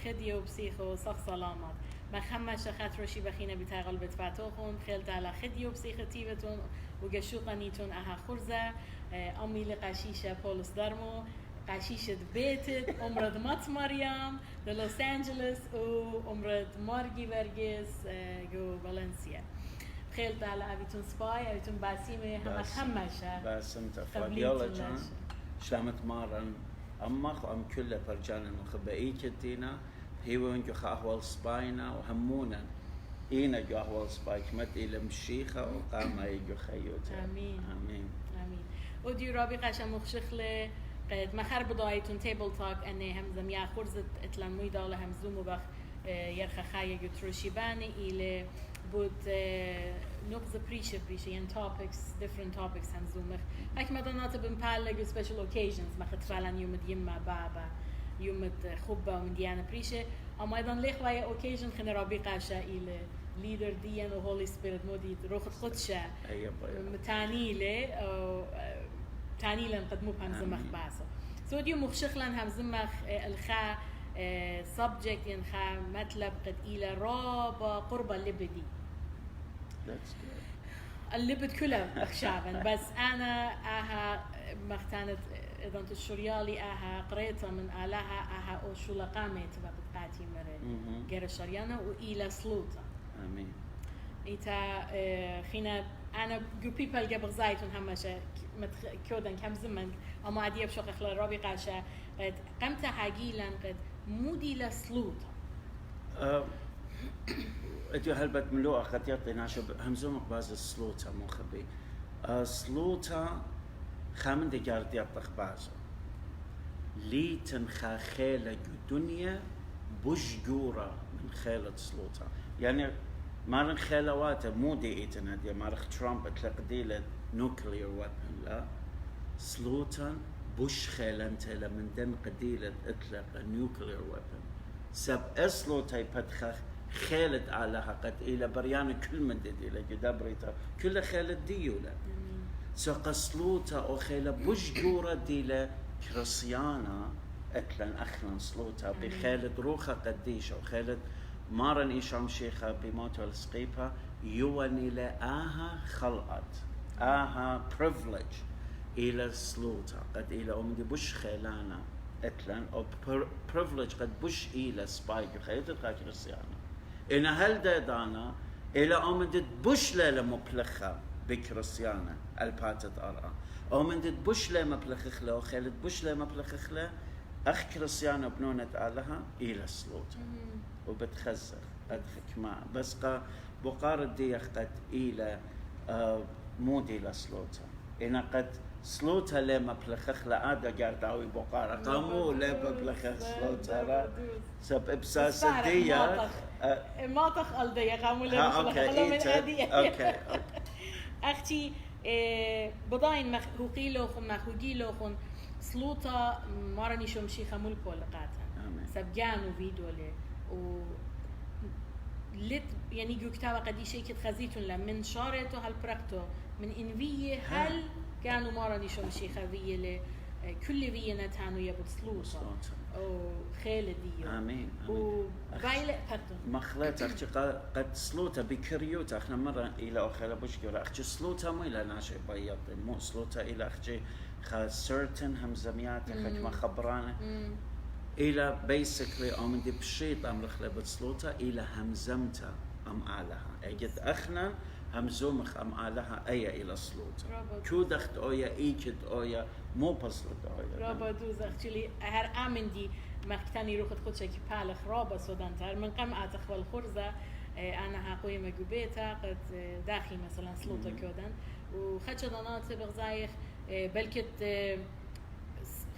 خديو بسيخو صخ سلامات ما خمش خاطرشي بخينا بتاغل بتفاتوخون خلت على خديو بسيختيبتون وقشوقنيتون أها خرزة أمي لقاشيشة بولس درمو قاشيشة بيتت أمرض مات مريم لوس أنجلوس وأمرض مارجي برجس جو فالنسيا خلت على أبيتون سباي أبيتون باسيمة هم خمشة باسم تفاضيالة جان شلامت مارن أمخ وأم كله برجان المخبئي كتينا هيوين جو خاهوال سباينا وهمونا إينا جو خاهوال سباي كمت إلى مشيخة وقام يجو خيوتا آمين آمين آمين ودي رابي قاشا مخشخلة قد مخرب ضايتون تيبل توك أني هم زميا خرزت اتلان ميدالة هم زومو بخ يرخى خايا جو تروشيباني إلى بود نقطة بريشة ين topics different topics هم زومخ هيك مدانات بنبال جو special occasions ما خطفالان يوم يما بابا يوم خبة ومن ديانا بريشة أما أيضا ليخ وايا occasion خنا رابي قاشا إلى leader ديان و Holy Spirit مودي روح خدشة متانيلة أو تانيلا نقدمو بهم زمخ باسو سو ديو مخشخلان هم زمخ الخا subject ينخا مطلب قد إلى رابا قربة اللبدي اللبد كلها بخشابا بس أنا أها مختانت إذا أنت الشريالي أها قريتها من آلها أها أو شو لقامت ببقاتي مرة غير الشريانة وإلى سلوطة آمين إيتا خينا أنا جو بيبل قبل زايتون همشة كودن كم زمن أما أديب شو خلال رابي قاشة قد قمت حقيلا قد مودي لسلوطة أديو هلبت ملوء قد يعطينا شو همزوم باز السلوطة مخبي سلوطة خامن دي جارد يطخ بازو لي تنخا خيلة دنيا بوش جورا من خيلة سلوطة يعني مارن خيلواته مو دي ايتن هدي مارخ ترامب اتلق ديلة نوكلير ويبن لا سلوطة بوش خيلنته لمن دن قديلة اتلق نوكلير ويبن سب اسلوطة يبتخخ خيلت علىها قد إلى بريان كل من دي إلى جدابريتا كل خيلت ديولا سقسلوتا أو خيلة بجورة ديلا كرسيانا أكلن أخلن سلوتا بخيلة روخة قديش أو خيلة مارن إيشام شيخة بموتو السقيبة يواني لآها خلقت آها privilege إلى سلوتا قد إلى أمدي بش خيلانا أكلن أو privilege قد بش إلى سبايك خيلة كرسيانا إن هل دانا إلى أمدت بش ليلة مبلخة بكريستيانا الباتت أرى أمدت بش ليلة مبلخة له خيلت بش ليلة مبلخة له أخ كريستيانا بنونة علىها إلى سلوت وبتخزر قد حكمة بس بقار الديخ قد إلى مودي لسلوتا إن قد سلوتا لما بلخخ لعادة قارداوي بقارة قامو لما بلخخ سلوتا سب إبساس الدية ما تخل دية قامو لما أوكي أختي بضاين مخوقيلوخن سلوتا مارني شمشي خمول كولقاتا سبجانو فيدولي و لت يعني جو كتابة قدي شيء كت خزيتون لمن شارته هالبركتو من إنفيه هل كانوا مارني شمشي خويه ل كل فيه نتانو يبط سلوطة أو خيل ديو آمين وبايلة قدم مخلات أختي قد سلوطة بكريوتا إحنا مرة إلى أخلا بشكل أختي سلوطة مو إلى ناشئ بيض مو سلوطة إلى أختي خسرتن همزميات حكمة خبرانة إلى basically أم دي بشيط أم رخلة سلوطة إلى همزمتا أم آلها أجد أخنا همزومخ أم آلها أي إلى سلوطة كو دخت أويا إيجد أويا مو بصلت أويا رابا دوز أختي هر آمن دي مختاني روخت خودشا كي بالخ رابا سودان تر من قم أتخوى الخرزة أنا هقوي مجوبيتا قد داخل مثلا سلوطة كودن وخدش دانات بغزايخ بلكت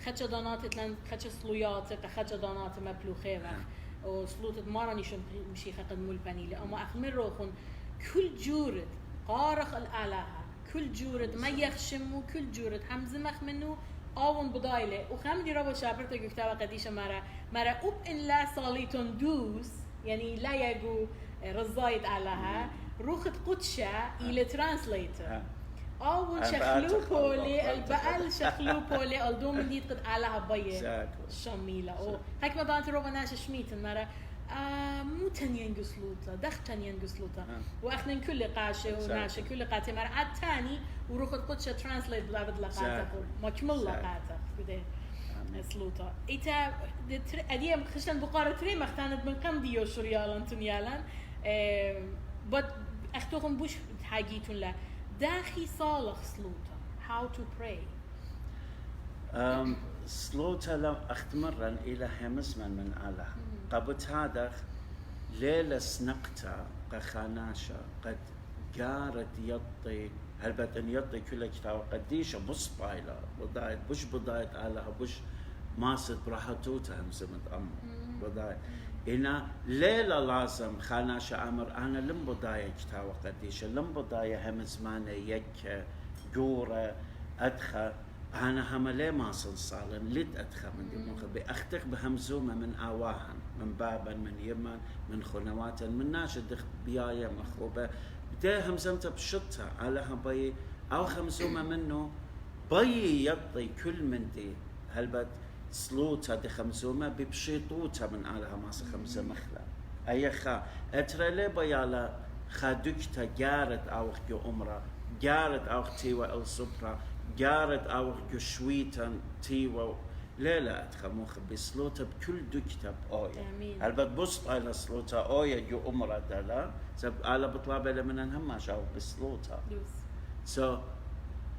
خدش دانات لان خدش سلويات خدش دانات مبلوخه و سلوطة مارني شمشي خد مول بانيلة أما أخمر روخن كل جورد قارخ الآلهة كل جورد ما يخشمو كل جورد همزمخ منو آون بدايله وخمدي رابو شابرتا كتابة قديشة مرا أوب إن لا صاليتون دوس يعني لا يجو رزايد آلهة روخت قدشة إلى ترانسليتر أول شخلوبولي البقال شخلوبولي الدوم دي قد علىها بيه شميلة أو هيك ما دانت روبا ناش شميتن مرة مو تنين قسلوطة دخ تنين قسلوطة وأخنا كل قاشة وناشة كل قاتة مرة عاد تاني وروح قدشة ترانسليت بلا بدلا قاتة ما كمل قاتة بده سلوطة إيتا أديم خشن بقارة تري مختانت من قم ديو شريالان تنيالان بد أختوهم بوش حاجيتون لا داخي صالح سلوطة how to pray سلوطة لو أختمرن إلى همس من آله قبت هذا ليلة سنقتا قخاناشا قد جارت يطي هل بدن يطي كل كتاب قديش بص بايلا بدايت بش بدايت آلها بش ماسد براحتوتا همزمت أم بدايت إنا ليلة لازم خاناشا أمر أنا لم بداية كتاب قديش لم بداية هم زمانة يك جورة أدخل أنا هم ليه ما صالن لد أدخل من دي مخبي أختق بهمزومة من آواهن من بابا من يمن من خنواتا من ناشد بيايا مخوبة بدي همزمت بشطها على هبي أو خمزومة منه بي يطي كل من دي هلبت سلوتها دي خمزومة ببشيطوتها من علىها ماس خمسة مخلا أي خا أترى لي بيالا خادوكتا جارت أوخ جو أمرا جارت أوخ تيوى الصبرا جارت أوخ جو شويتا تيوى لا أتخموخ بسلوتها بكل دوكتا بأويا هلبت بصط على سلوتها أويا جو أمرا دالا سب على بطلابة لمن هم شاو بسلوتها so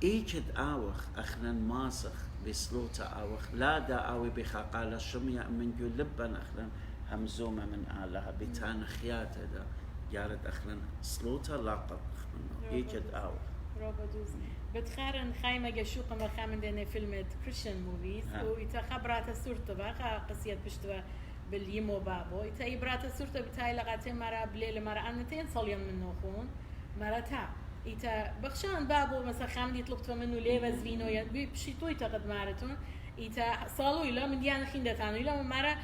إيجد أوخ أخنا ماسخ بسلوطة أوخ لا دا أوي بخاقال الشمية من جو لبن أخنا همزومة من آلها بتان خيات دا جارت أخنا سلوطة لاقط منه إيجد أوخ رابا دوز بتخارن خايمة جشوقة ما خامن دينا فيلم كريستيان موفيز وإتا خبرات السورة بقى قصية بشتوى باليمو بابو إتا إبرات السورة بتاعي لغاتين مرة بليل مرة أنتين صليم من نوخون مرة تا إيتا بخشان بابو مثلا خامدي طلبت منه ليه وزفينو يد بشيتوي تقد مارتون إيتا صالو إلا من ديان خيندتانو إلا من مرة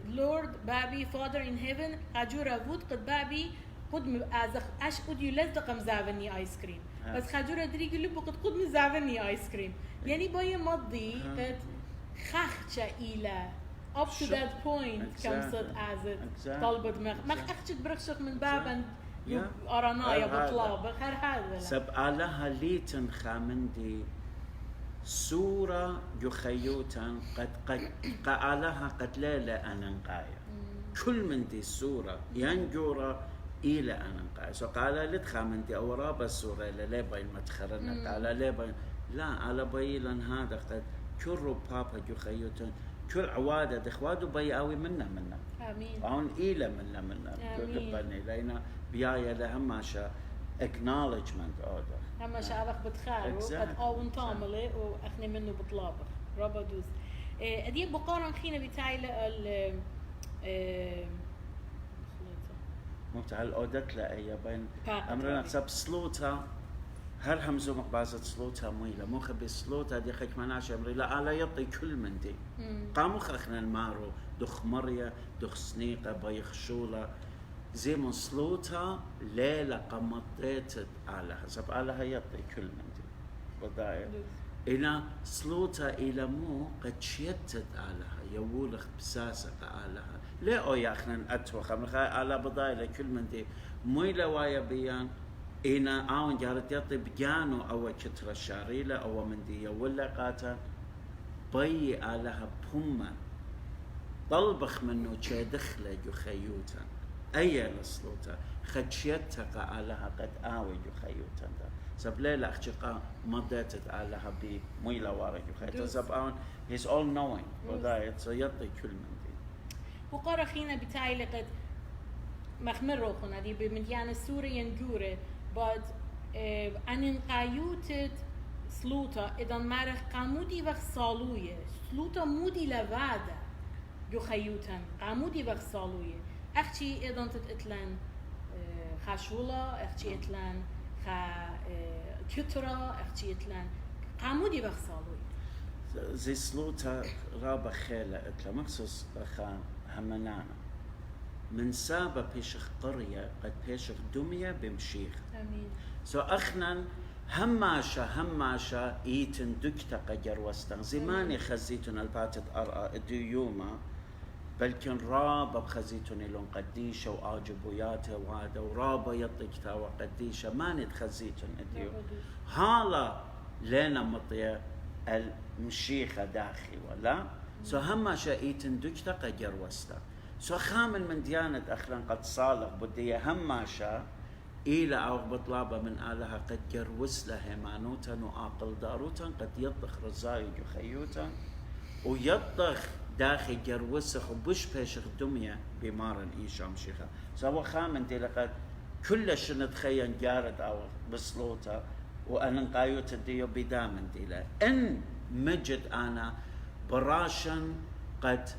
لورد بابي فادر إن هيفن خاجورا بود قد بابي قد أزخ أش قد يلزق مزافني آيس كريم بس خاجورا دري قلبو قد مزافني آيس كريم يعني باي مضي قد خخشة إلى up to that point كمصد أزد طلبت مخ أخشت برخشت من بابا أرانايا بطلاب خير هذا سبعلها ليتن خامندي سورة يخيوتا قد قالها قد لا أنقايا كل من دي السورة ينجورا إلى أنقايا سو قال لت خامندي أوراب السورة لا بين متخرنا قال لا بين لا على بيلن هذا قد كل بابا يخيوتا كل عوادة دخوادو بياوي منا آمين عون إلى منا كل بني لينا بيايا لهم شا acknowledgement order هم شعبك بتخار وقد قاون طاملة وأخني منه بطلابك رابا دوز أديك بقارن خينا بتاعي ال مبتع الأودت لا أي بين أمرنا سب سلوتا هر همزو مقبازة سلوتا مويلة مو خبي سلوتا دي خيك مناش أمري لا على يطي كل من دي قامو خخنا المارو دخ مريا دخ سنيقة بيخشولة زي من سلوتا ليلة قمطيت على حسب علىها يطي كل من دي بداية إنا سلوتا إلى مو قد شيتت علىها يولخ بساسة علىها لا أو ياخنا أتوخ على بداية كل من دي مويلة وايا بيان إنا آون جارت يطي بجانو أو كتر الشاريلة أو من دي ولا قاتا بي علىها بهما طلبخ منه شي دخله يخيوتا أي لسلوتا خدشيتك علىها قد آوي يخيوتا سب ليلة أخشقا مضيتت علىها بميلا وارا يخيوتا سب آون he's all knowing وضايت سيطي كل من دي وقارا خينا بتاعي لقد مخمر روخنا دي بمديان السوري ينجوري بعد أن قايوتت سلوتا إذا مرخ قامودي وقت صالوية سلوتا مودي لوادا يخيوتا قامودي وقت صالوية أختي إذا تتلان خاشولا أختي إتلان كترة أختي إتلان قامودي وقت صالوية زي سلوتا رابا خيلة إتلا مخصوص خان همنانا من سابة بيشخ قرية قد بيشخ دمية بمشيخ آمين سو أخنا هماشا ايتن دكتق جروستن زماني خزيتن الباتت ارى ديوما بلكن رابا بخزيتن لون قديشة وآجبوياته وهذا ورابا يطيكتا وقديشة ما نتخزيتن اديو هالا لنا مطية المشيخة داخي ولا سو هماشا ايتن دكتق جروستا سو خامن من ديانة اخرا قد صالح بدية هماشا إلى أو بطلابة من آلها قد جروس له هيمانوتا وآقل داروتا قد يطخ رزايج وخيوتا ويطخ داخل جروسخ وبش بيشخ دمية بمارن إيشام شيخا سوا خامن دي لقد كل شنت خيان جارد أو بسلوتا وأنا قايوتا ديو بدامن دي له إن مجد أنا براشن قد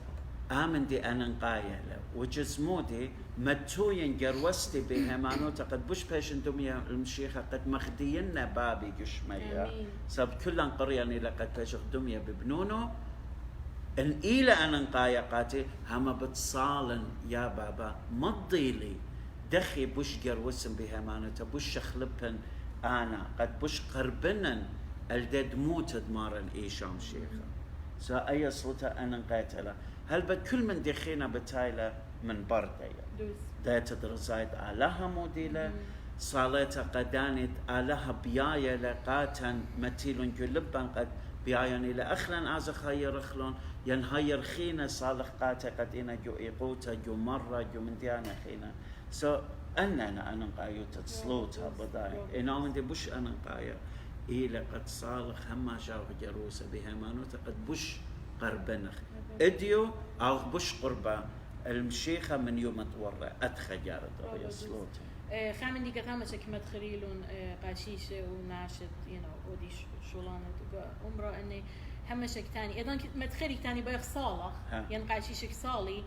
آمن دي أنا قايلة وجسمودي متوين جروستي بهمانوتا قد بش بيشن دمية المشيخة قد مخدينا بابي قشمية سب كلن قرياني لقد بيشخ دمية ببنونو ان إلى أنا نقايا قاتي هما بتصالن يا بابا مضيلي دخي بش جروسن بهمانوتا بش خلبن أنا قد بش قربنن الدد موت دمارن إيشام شيخة سا أي صوتا أنا نقايتلا هل بكل من دخينا بتايلة من بردية دايت درزايد آلها موديلة صالتا قدانت آلها بيايا لقاتا متيلون جلبان قد بياياني لأخلان آز خير أخلون ينهير خينا صالح قاتا قد إنا جو إيقوتا جو مرة جو من ديانا خينا سو أنا نقايو تتصلوتها بضاي إنا من دي بش أنا نقايا إيلا قد صالح هما شاوخ جروسة بهمانوتا قد بش قربنخ اديو أو بش قربا المشيخة من يوم تورى أدخى جارد ربي صلوتها خامن دي كتامة كما تخريلون قاشيشة وناشد ودي شولانة عمره اني همشك تاني ايضا متخري تاني بيخ صالح يعني قاشيشك صالي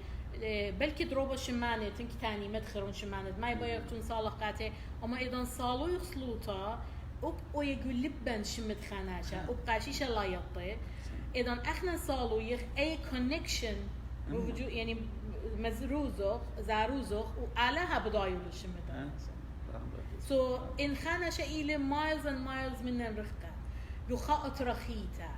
بلكي دروبة شمانة تنك تاني مدخرون شمانة ما يبيخ تون صالح قاتي اما ايضا صالو يخصلوتا ويقول لبن شمت خاناشا وقاشيشة لا يطي ايضا احنا صالو يخ اي كونكشن يعني مزروزخ زاروزخ وعلىها بدايل الشمتان سو إن خانة شيء مايلز and miles من الرخكة يخاط رخيتا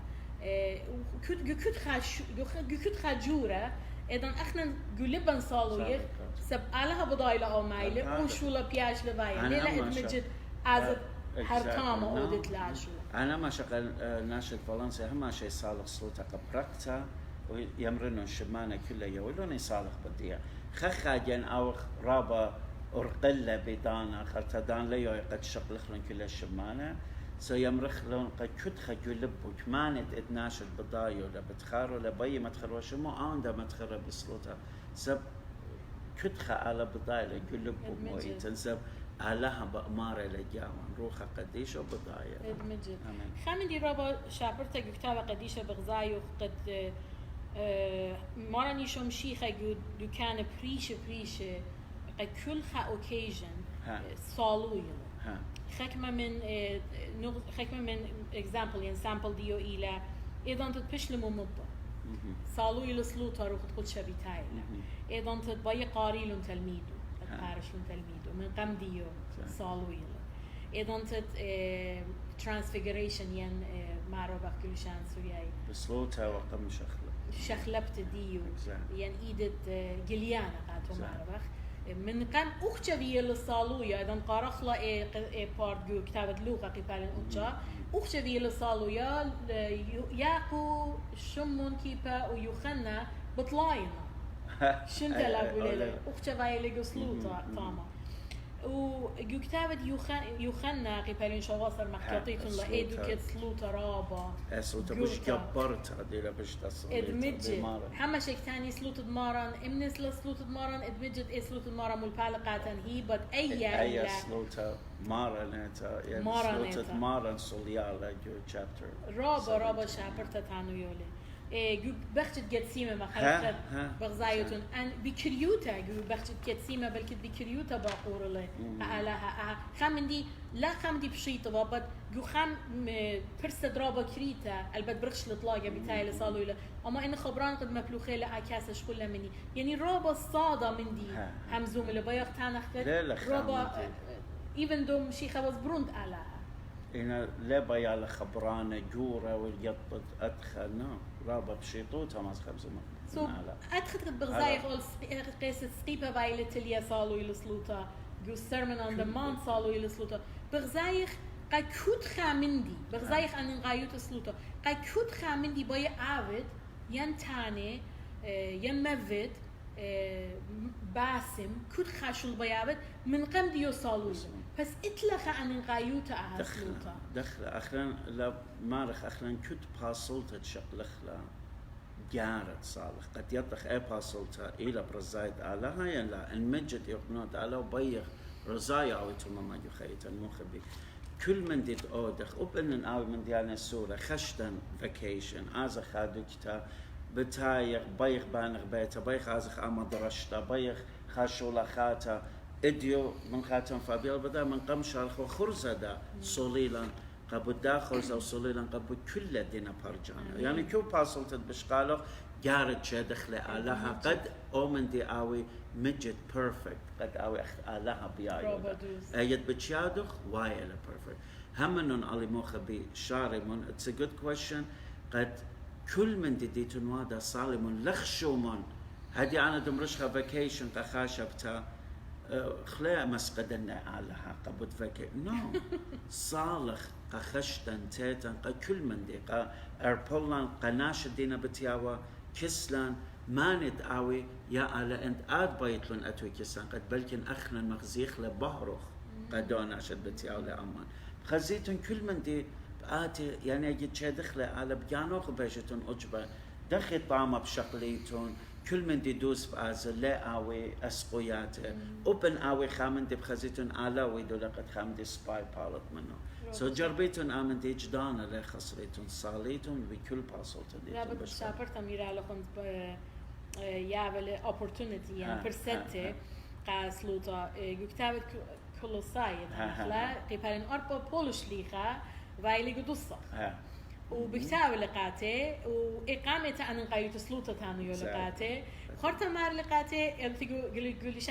كت خاجورة إذا إحنا قلبا صالوية سب علىها بدايل أو مايلة وشو لا بياج لبايا ليلا إدمجت عزب هرتامة أودت لاشو أنا ما شغل ناشد فلانسي هم شيء صالح صوتك بركتا ويمرنون شمانة كلها يقولون صالح بديا خخاجن أو رابا أرقلة بدانا خرتدان ليو قد شغل خلون كلها شمانة سو يمرخلون قد كتخ جلب وكمانت اتناشد بدايو لبتخارو لبي متخروش مو عنده متخرب بصلوتها سب كتخ على بدايو لجلب ومويتن سب علىها بأمارة لجاوان روحها قديشة وبضايا ادمجد خامن دي رابا شابرتك كتابة قديشة بغزايو قد مارني شو مشيخة دو كان بريشة قد كل خا اوكيجن صالويل خكمة من example يعني sample ديو إلى إذا أنت تبش لممضة صالويل سلوطة روح تقول شبي تايلة إذا أنت تبي قاريلون تلميدو تقارشون تلميدو من قم ديو صالويل إذا أنت transfiguration يعني معروف كل شان سوياي بسلوطة وقم شخلبت ديو يعني إيدت جليانا قاتو معروف من قام أختي للصالويا إذا قارخلا بارت جو كتابة لوقا قبالن أختي أختي للصالويا ياكو شمون كيبا ويوخنا بطلاينا شنت لا بقولي أختي فايلة قصلوطة طاما وجو كتابة يوخنا قبالن شواصر محكياتيتون لأيدو كت سلوطة رابا سلوطة بش كبرت هذه بش تصل ادمجد حمشك تاني سلوطة مارن امنس لسلوطة مارن ادمجد سلوطة مارن ملبالقاتن هي بد أي سلوطة مارن يعني سلوطة مارن سوليالا جو chapter رابا شابرتا تانو يولي جو بختت جتسيمة ما خلقت بغزايتون أن بكريوتا جو بختت جتسيمة بلكت بكريوتا باقور له علىها خامندي لا خامندي بشيطة بابد جو خام برست درابا كريتا البد برخش لطلاقة بتاعي صالوا له أما إن خبران قد مبلوخي لأكاسش كلها مني يعني رابا الصادة مندي همزوم اللي بياق تانخ رابا even though مشيخة was برند علىها إن لبا يالا خبرانة جورة واليطط أدخل رابا بشيطوتها ما خبز So, أدخلت بغزايق أول قصة سقيبة بايلة تليا صالو يلسلوتا جو Sermon on the Mount صالو يلسلوتا بغزايق قد كود خامندي بغزايق أن نغايوت سلوتا قد كود خامندي باي عابد ينتاني يمفد باسم كود خاشل بيابد من قم ديو صالو بس اتلخ عن نغايوت أهسلوتا دخل أخلاً لا مارخ أخلاً كود باصلت تشقلخلا جارت صالح قد يطخ اي باصلتا الى برزايد على هاي لا المجد يقنوت على وبيخ رزايا او تماما يخيت المخبي كل من ديت اودخ وبن او من ديالنا السورة خشتن فاكيشن ازا خادوكتا بتايق بيخ بانغ بيتا بيخ ازخ اما درشتا بيخ خاشولا خاتا اديو من خاتم فابيل بدا من قمشارخ وخرزة دا صليلا قبل داخل زو صليلا قبل كل دينا برجانا يعني كيو باصلت بشقالو جارت شي دخل آلها قد اومن دي اوي مجد بيرفكت قد اوي آلها بيايو ايد بتشادخ وايلا بيرفكت همنون علي موخبي شارمون it's a good question قد كل من دي تنوادا صالمون لخشومون هدي انا دمرشها فاكيشن قخاشة بتا خلا مسقدنا آلها قبل فاكي نو صالح قخشتن تيتن كل من دي اربولان قناش دينا بتياوا كسلان ماند اوي يا على انت اد بايتلون اتوي كسان قد بلكن اخنا مخزيخ لبهرخ قدونا شد بتياوا لامان خزيتن كل من دي باتي يعني اجي تشدخله على بجانوخ بيشتن اجبه دخي طامه بشقليتون كل من دي دوس بازل لا اوي اسقيات اوبن اوي خامن دي بخزيتون على ويدو لقد خامن دي سباي بالت منه سو جربيتون آمن دي جدانا لا خسريتون صاليتون بكل باصوتون دي لا بد شابر تميرا لخون يابل opportunity يعني برسته قاسلوتا كتابة كولوساي لا قيبالين أربع بولش ليخا وايلي قدوسا وبكتاب لقاته وإقامة أن نقايت سلوطة تانو لقاته خرطة مار لقاته قولي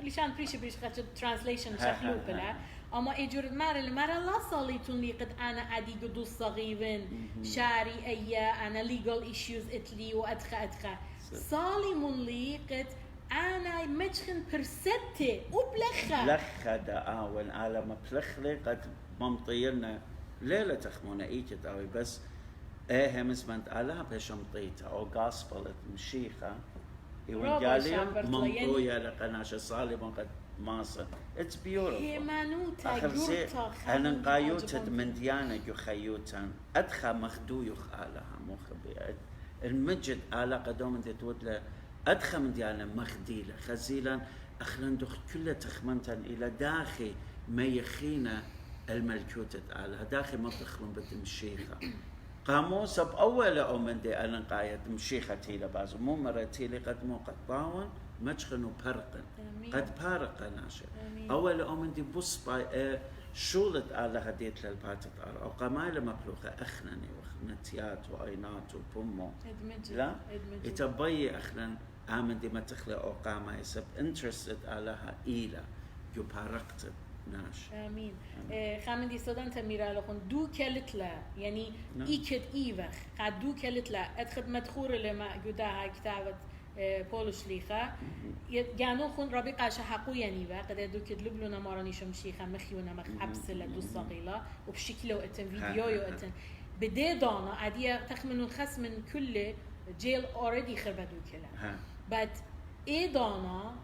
شان بريش خاطر translation شخلو بلا أما إجور مار لا صليتون لي قد أنا عادي قدوس صغيرين شاري أيا أنا legal issues إتلي وأدخى صالي من لي قد أنا مجخن برستي وبلخا لخا دا أول على ما بلخلي قد ممطيلنا ليلة تخمونا إيكت أوي بس إيه همزمنت على بشمطيتا أو قاسبلت مشيخة يوجاليهم ممطوية لقناش صالي من قد ماسة it's beautiful هيمانوتا جورتا أنا نقايوتد من ديانا يخيوتان أدخى مخدو يخالها مخبي المجد على قدوم تتودل أدخى من ديانا مخديلة خزيلا أخلان دخ كل تخمنتان إلى داخل ما يخينا الملكوتة على داخل ما تخلون بتمشيخة قاموس بأول أومن دي أنا قايد مشيخة تيلا بازو مو مرة تيلي قد مو قد طاون مجخنو برقن قد بارق ناشر أول أومن دي بص باي شولت على هديت للباتت أو قمايل مبلوخة أخنني وخنتيات وأينات وبومو لا يتبي أخنن آمن دي ما تخلق أو قاما يسب interested علىها إيلا جو بارقت ناش آمين خامن دي سودان تميرا لخون دو كالتلا يعني إيكت إيوخ قد دو كالتلا أدخل مدخور لما جداها كتابة بولش ليخا جانو خون ربي قاشا حقو يعني با قد دو كد لبلونا ماراني شمشيخا مخيونا مخ حبس لدو صغيلة وبشكله اتن فيديو اتن بدي دانا عادية تخمنو الخس من كل جيل already خربدو كلا but ايه دانا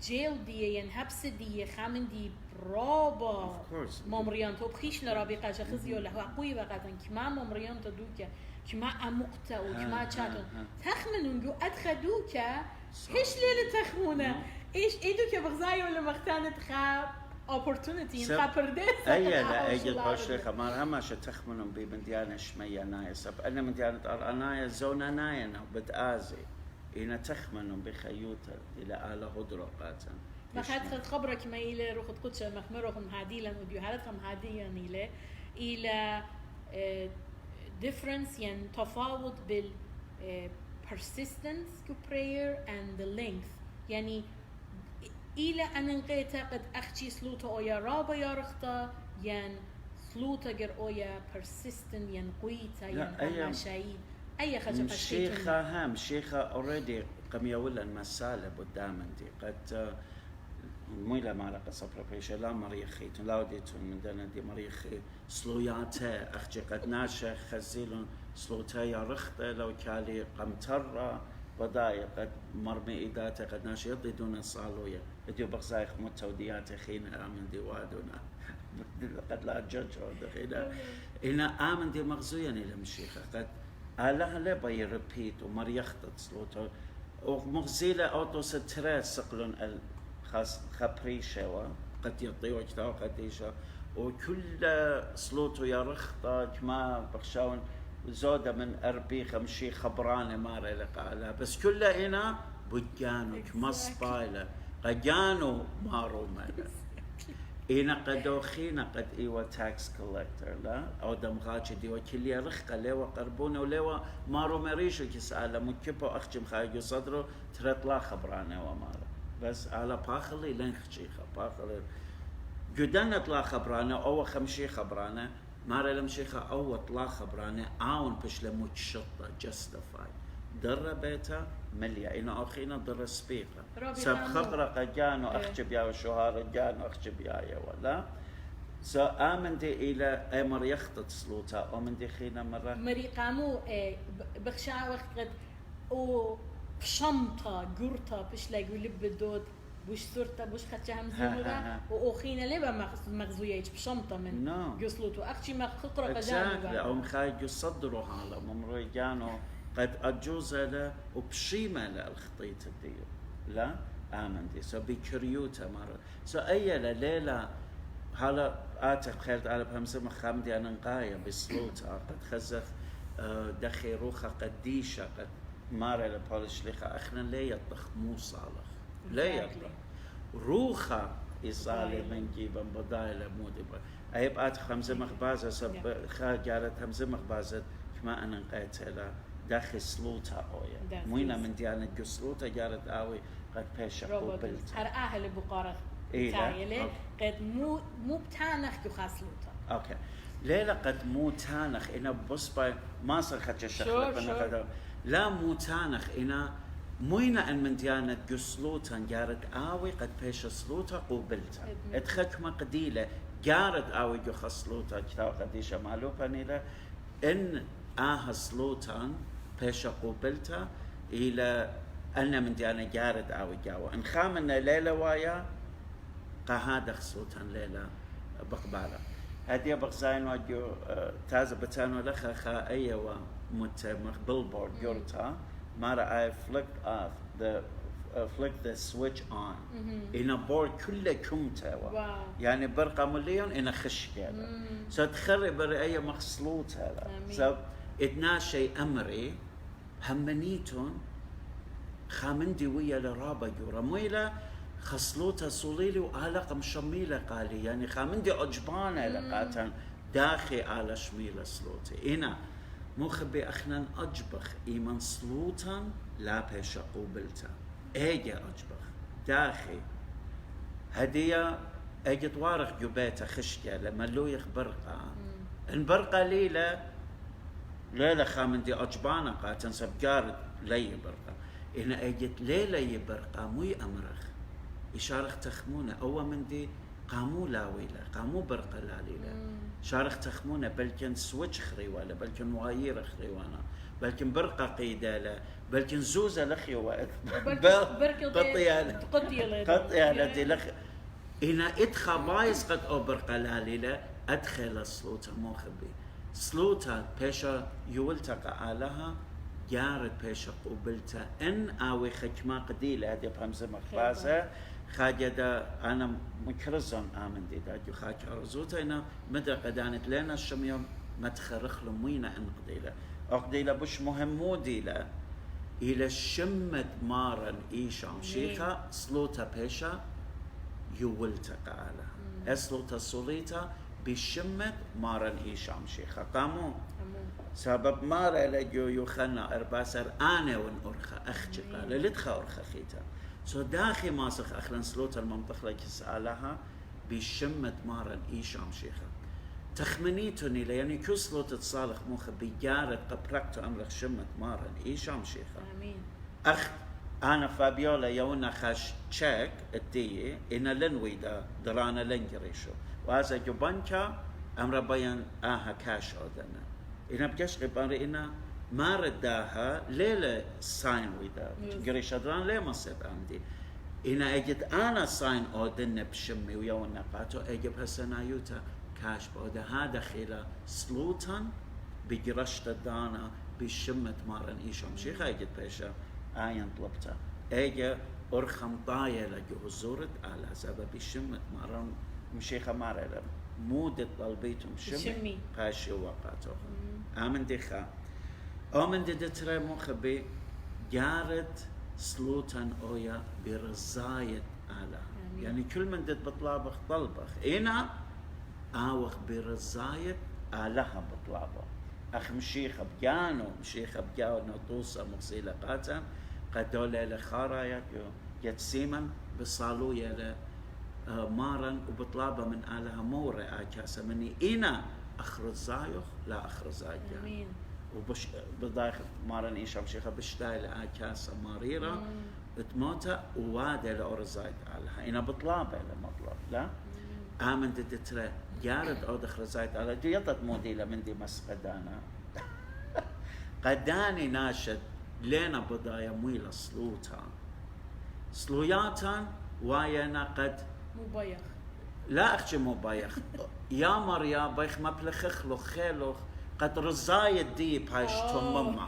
جيل دي ينحبس دي خامن دي برابا ممريان تو بخيش لربي قاشا خزيو له حقوي وقتن كما ممريان تو دوكا كما عمقتا وكما تشاتون تخمنون جو أدخدوكا هيش ليلة تخمونا إيش إيدوكا بغزاي ولا مختانة خاب opportunity خاب پرديس أي لا أجد باشي خمار هما شو تخمنون بي من ديانا شمية نايا سب أنا من ديانا أنايا زونا نايا بدآزي إنا تخمنون بخيوتا إلى آلة هدرو قاتن ما خد خبرك ما إلى روح قدشة مخمرهم هاديلا وديوهالتهم هاديا إلى difference يعني تفاوت بال persistence to prayer and the length يعني إلى أن نقيت قد أختي سلوطة أو يا رابا يا رخطة يعني سلوطة جر أويا persistent ينقويتا لا، ينقوما شايد أي خجة شيخة هم شيخة already قم يولا مسالة قدام دي قد مويلا معرقة صبر بيشة لا مريخي لا ديتون من دنا دي مريخي سلوياته أخجي قد ناشا خزيلون سلوتا يا رخته لو كالي قمترة وضاي قد مرمي إداته قد ناشا يضي دون صالوية اديو بغزايخ متوديات خينا آمن دي وادونا قد لا جدج دخينا إنا آمن دي مغزويا إلى مشيخة قد الله لا بي ريبيت ومريخت سلوتا ومغزيلة أوتو ستريس سقلون خاص خبريشة قد يطيو اجتاو قديشة وكل سلوتو يرخطا ما بخشاون زودة من أربي خمشي خبرانة ماري لقالها بس كلها هنا بجانو كما سبايلة قجانو مارو مالا هنا قدو خينا قد إيوة تاكس كولكتر لا أو دمغاجي ديوة كلي رخقة ليوة قربونة وليوة مارو مريشو كسالة مكبو أخجم خايجو صدرو ترطلا خبرانة ومارو بس على باخلي لين خشيخة باخلي جدنا طلع خبرانة أو خمشي خبرانة مارا لمشيخة أو طلع خبرانة عاون بش لموت شطة justify درة بيتا مليا إنه أخينا درة سبيقة سب خبرة قجانو أخجب يا وشهارة جانو أخجب يا ولا سو آمن دي إلى أمر يخطط سلوتا أو من دي خينا مرة مري قامو بخشا وقت أو بشمطة قرطة بش لا يقول بدود بوش صورته بوش خدشة همزة وأخينا لبا مغزوية بشمطة من قصلوتو أختي ما خطرة قجانو أو مخايج يصدروا هلا ممروي جانو قد أجوز له وبشيمة له الخطيط الديو لا آمن دي سو بكريوتا مرة سو أي ليلة هلا آتك خيرت على بهمزة مخامدي أنا نقايا بسلوتا قد خزف دخي روخة قديشة قد مارا لبولش ليخا اخنا لا يطخ مو صالح لا يطخ روخا يصالي من جيبا بدايله مودي اي بقات خمسه مخبازه سب خاجالت همزه مخبازه كما انا نقيت لها داخل سلوتا اويا موينا من ديانه جسلوتا جالت اوي قد بيش قبلت هر اهل بقاره تايله قد مو بتانخ خاصلوتا اوكي ليلة قد مو تانخ انا بصبا ما صار خدش الشغله لا مو تانخ إنا موينا أن من ديانة جسلوتا جارت آوي قد بيش سلوتا قوبلتا ادخك ما قديلة جارت آوي جو خسلوتا كتاو قديشة معلوبة نيلا إن سلوتا بيش قوبلتا إلى أن من ديانة جارت آوي جاوة إن خامنا ليلة وايا قهاد خسلوتا ليلة بقبالة هدي بغزاين واجو تازة بتانو لخا خا أيوا متمخ billboard جورتا مرة I flicked the switch on إن board كله كمتا يعني برقة مليون إن خش كذا سو تخرب برأي مخصلوت هذا سو إتناشي أمري همنيتون خامندي ويا لرابا جورا مويلا خصلوتها صليلي وعلاقة مشميلة قالي يعني خامندي عجبانة لقاتن داخي على شميلة سلوتي إنا مخبي أخنا أجبخ إيمان سلوتا لا بيش قوبلتا إيجا أجبخ داخي هدية إيجا توارخ جبيتا خشكة لما لو يخبرقا إن برقا ليلة خامندي أجبانة قاتن سبجارد لي برقا إنا إيجا ليلة يبرقا موي أمرخ يشارخ تخمونة أول من دي قامو لاويلة قامو برقة لاليلة شارخ تخمونة بلكن سويتش خريوالة بلكن مغايير خريوانا بلكن برقة قيدالة بلكن زوزة لخيوة قطيالة لخ إنا إدخا بايس قد أو برقة لاليلة أدخل سلوتا موخبي سلوتا بيشا يولتقى آلها جارت بيشا قوبلتا إن آوي خجما قديلة هذه بهمزة مخبازة خاجدا أنا مكرزون آمن دي داجو خاج أرزوتا إنا مدى قدانت لنا الشميوم ما تخرخ لموينا إن قديلة أقديلة بش مهمو ديلة إلى شمت مارن إيشام شيخا سلوتا بيشا يولتا قالها أسلوتا سوليتا بشمت مارن إيشام شيخا قامو سبب مارا لجو يخنا أرباسر أنا ونأرخا أخجي قال لدخا أرخا خيتا سو داخي ماسخ أخلن سلوتا المنطق لك سألها بشمت مارن إيشام شيخا تخمنيتني يعني كل صلوت تصالح مخ بجارة قبركت أمرخ شمت مارن إيشام شيخا آمين. أخ أنا فابيولا يونا خاش تشيك الدية إن لنويدا درانا لنجريشو وهذا جبانكا أمر بيان كاش أودنا إن بجش غباري إن ما رداها ليلة ساين ويدا جريش دران ليه ما سيب عندي إن أجد أنا ساين أودنا بشمي ويونا قاتو أجب هسنايوتا كاش بودا هذا خيلا سلوتان بجرشت دانا بشمت مارن إيشام شيخا أجد بيشا آيان طلبتا اجا ارخم طايا لجو زورت على سبب الشمت مارن مشيخة مارلا مودت طلبيتم شمي باشي وقاتو آمن ديخا آمن دي دترى مخبي جارت سلوتان اويا برزاية على يعني كل من دت بطلابخ طلبخ إنا آوخ برزاية آلها بطلابخ أخ مشيخة بجانو طوسة مغسيلة قاتم قدولة لخارايا يتسيمن بصالو يلا مارن وبطلابة من آلها مورة آكاسة مني إنا أخرج زايخ لا أخرج زايخ آمين. وبش بضايخ مارن إيشام شيخة بشتاي لآكاسة ماريرة تموتا ووادة لأورزايد آلها إنا بطلابة لمطلب لا آمن دترى جارد أو دخل زايد على جيطت موديلة من دي مسقدانا قداني ناشد لينا بضايا مويلة سلوياتان واينا قد مبايخ لا أخشي مبايخ يا مريا بايخ مبلخخ لو خيلوخ قد رزايد دي بايش تمما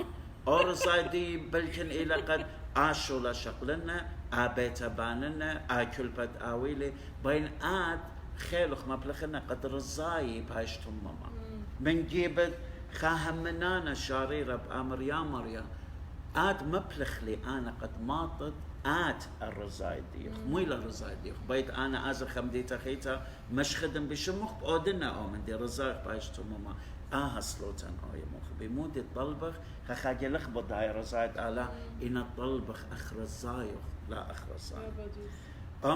أو رزايد دي بلكن إلى قد آشو لشقلنا آبيتا باننا آكل بد آويلي بين آد خيلوخ مبلخنا قد رزاي بايش تمما من جيبت خاهم منانا شاريرة بأمر يا مريا آد مبلخ لي أنا قد ماطت آد الرزاي ديخ مويل الرزاي ديخ بيت أنا أزر خمديتا خيتا مش خدم بشمخ بأودنا أو من دي رزاي بايش تمما سلوتان أو يمخ بمودي طلبخ خاجي لخبط هاي رزاي على إن الطلبخ أخ رزايخ لا أخ رزاي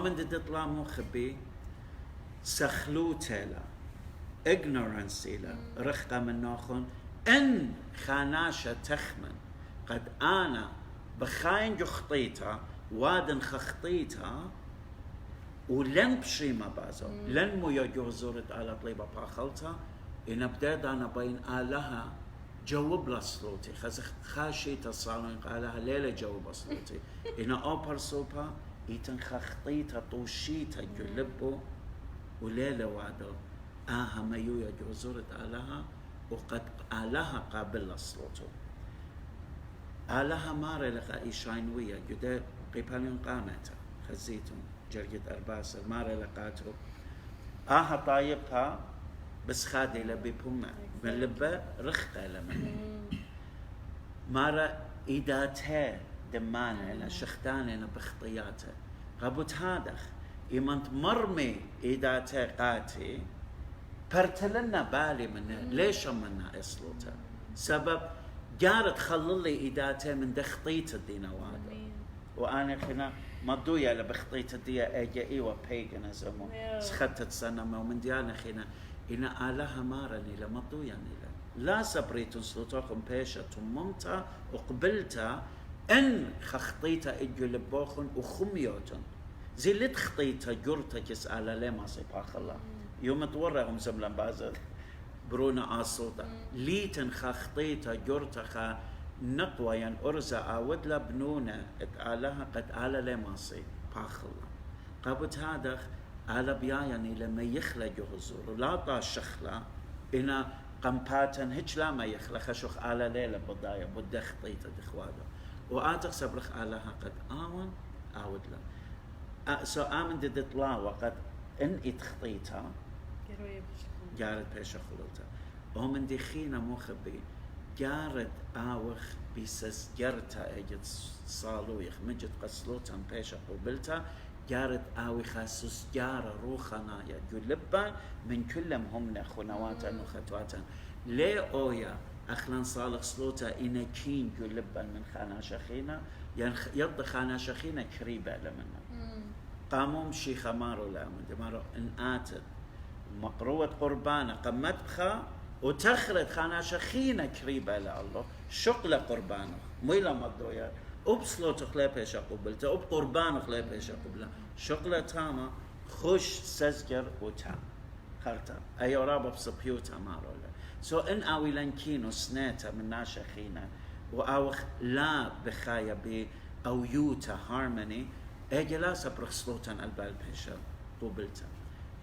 من دي تطلع مخبي سخلوتلا ignorance لا رخقة من ناخن إن خاناشة تخمن قد أنا بخاين جو خطيتها وادن خخطيتها ولن بشيما بازو لن مو يجو زورت على طليبة باخلتها إن بدأت أنا بين آلها جواب لصلوتي خاشي تصالون قالها ليلة جواب لصلوتي إن أوبر سوبا إيتن خخطيتها طوشيتها جلبو وليلة وعدو ميو يجو زورت آلها وقد آلها قابل لصلوتو آلها ماري لقا إيشاينوية جدا قيباليون قامتا خزيتون جرجت أرباسة ماري لقاتو طايبها بس خادي لبي بوما من لبا رخقة لمن مارا إيداتها دمانة شختانة بخطياتها قبوت هادخ إيمانت مرمي إيداتها قاتي برتلنا بالي منه ليش منا إصلوتها سبب جارت خللي إيداتها من دخطيت الدين وادا وأنا خنا مضوية لبخطيت الدية أجي وبيغنزمو سختت سنة ومن ديانا خنا إن آلها مارني لمضوية نيلا لا سبريتون سلطوكم بيشة تممتا وقبلتا إن خخطيتا إجو لبوخن وخميوتن زي اللي تخطيتا جرتا كس آلا لما سيباخ الله يوم تورهم زملان بازل برونا آصوتا ليتن خخطيتا جرتا خا نقوى ين أرزا آود لبنونا اتآلها قد آلا لما سيباخ الله قابت هذا على بياني لما يخلى جهزور لا طاشخلا إنا قمباتن هج لا ما يخلى خشخ على ليلة بضايا بدخ طيتا دخوادا وآتق صبرخ علىها قد آون آود لا سو آمن ددت لا وقد إن اتخطيتا جارت بيش خلوتا ومن دي خينا مخبي جارت آوخ بيسس جرتا اجت صالويخ مجد قسلوتا بيش قبلتا جارت آوي خاسوس جارة روخنا يجلبا من كلهم هم خنواتا وخطواتا ليه أويا أخلان صالح سلوتا إنا كين جلبا من خانا شخينا يرضى خانا شخينا كريبا لمنا قاموم شيخ مارو لامن مارو إن آتت مقروة قربانة قمت بخا وتخرت خانا شخينة قريبة لله شقلة قربانه ميلا مضويا وبصلو تخلي بيشا قبلته وبقربانه خلي بيشا قبلته شقلة تاما خوش سزجر وتا خرطة أيو رابا بصبيوتا مارولا سو إن أوي لنكينو سنيتا من ناشا خينا وأوخ لا بخايا بي أو يوتا هارموني أجي لا سبرخ صلوتان البال بيشا قبلتا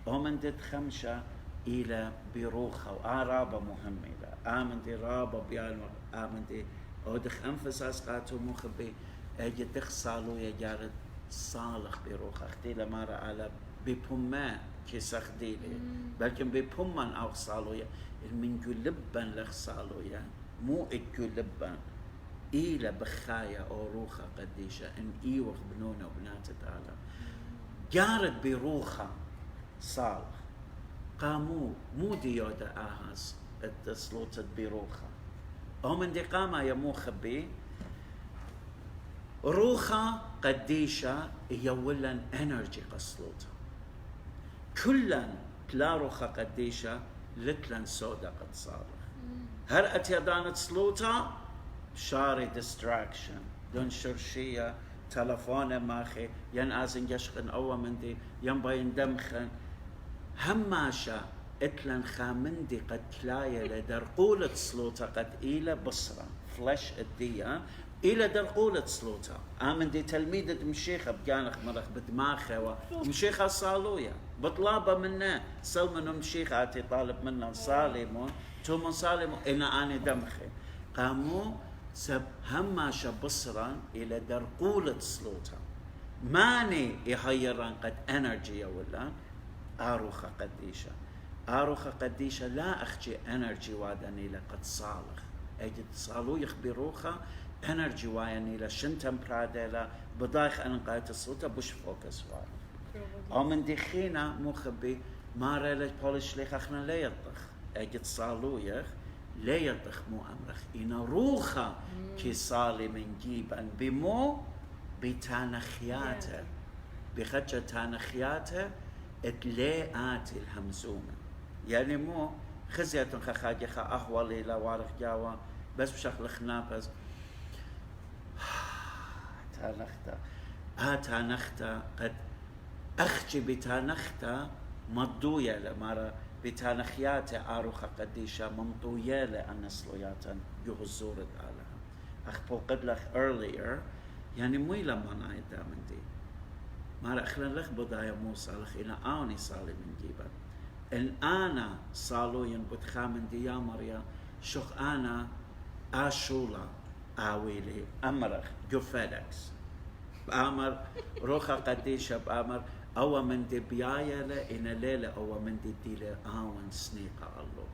ومن دد خمشة إلى بروخة وآرابة مهمة آمن دي رابة بيالمر آمن دي أودخ أنفساس قاتو مخبي أجي دخ صالو يجارد صالح بروخة اختيلا مارا على ببما كيس اختيلي بلكن ببما أو صالو من جلبا لخ صالو مو الجلبا إلى بخايا أو روخة قديشة إن إيوخ بنونا وبنات تعالى جارد بروخة صالح قامو مو ديودا آهاز التسلوطة بروخة ومن دي قاما يمو خبي روخة قديشة يولن انرجي قسلوطة كلن تلا روخة قديشة لتلن سودا قد صالح هر اتيادانت سلوطة شاري ديستراكشن دون شرشية تلفون ماخي ين ازن يشخن اوا من دي ين باين دمخن هماشا اتلن خامندي قد كلايا لدرقولة سلوطة قد إلى بصرة فلاش الدية إلى درقولة سلوطة آمن دي تلميذة مشيخة بجانخ مرخ بدماخة ومشيخة صالوية بطلابة منا سلمن مشيخة آتي طالب منا صالمون تومن صالمون إنا آني دمخي قاموا سب هماشا بصرا إلى درقولة سلوطة ماني يحيران قد انرجي ولا آروخة قديشة لا أخجي انرجي وادني لقد صالح أجد صالو يخبروخة انرجي وادني لشنتم برادلا بضايخ أن قايت الصوت بوش فوكس وادن أو من دخينا مخبي مارا لجبولش ليخ أخنا لا يطخ أجد صالو يخ لا يطخ مو أمرخ إنا روخة كي صالي من جيبا بمو بتانخياته بخجة تانخياته اتلاقات الهمزومة يعني مو خزية خخاجة خا أهوالي لا وارخ جاوا بس بشكل خنابز تانختا قد أخجي بتانختا مضوية لمارا بتانخيات آروخة قديشة ممضوية لأن سلوياتا يغزورت عليها أخبو قد لك earlier يعني مو لما نايدا من دي مارا أخلن لك بداية موسى لك إلى آوني صالي من جيبا الآن صالو ينبت خامن دي يا مريا شخ أنا آشولا آويلي أمرخ جفلكس بأمر روخة قديشة بأمر أو من دي بيايا إن ليلة أو من دي ديلة آون سنيقة الله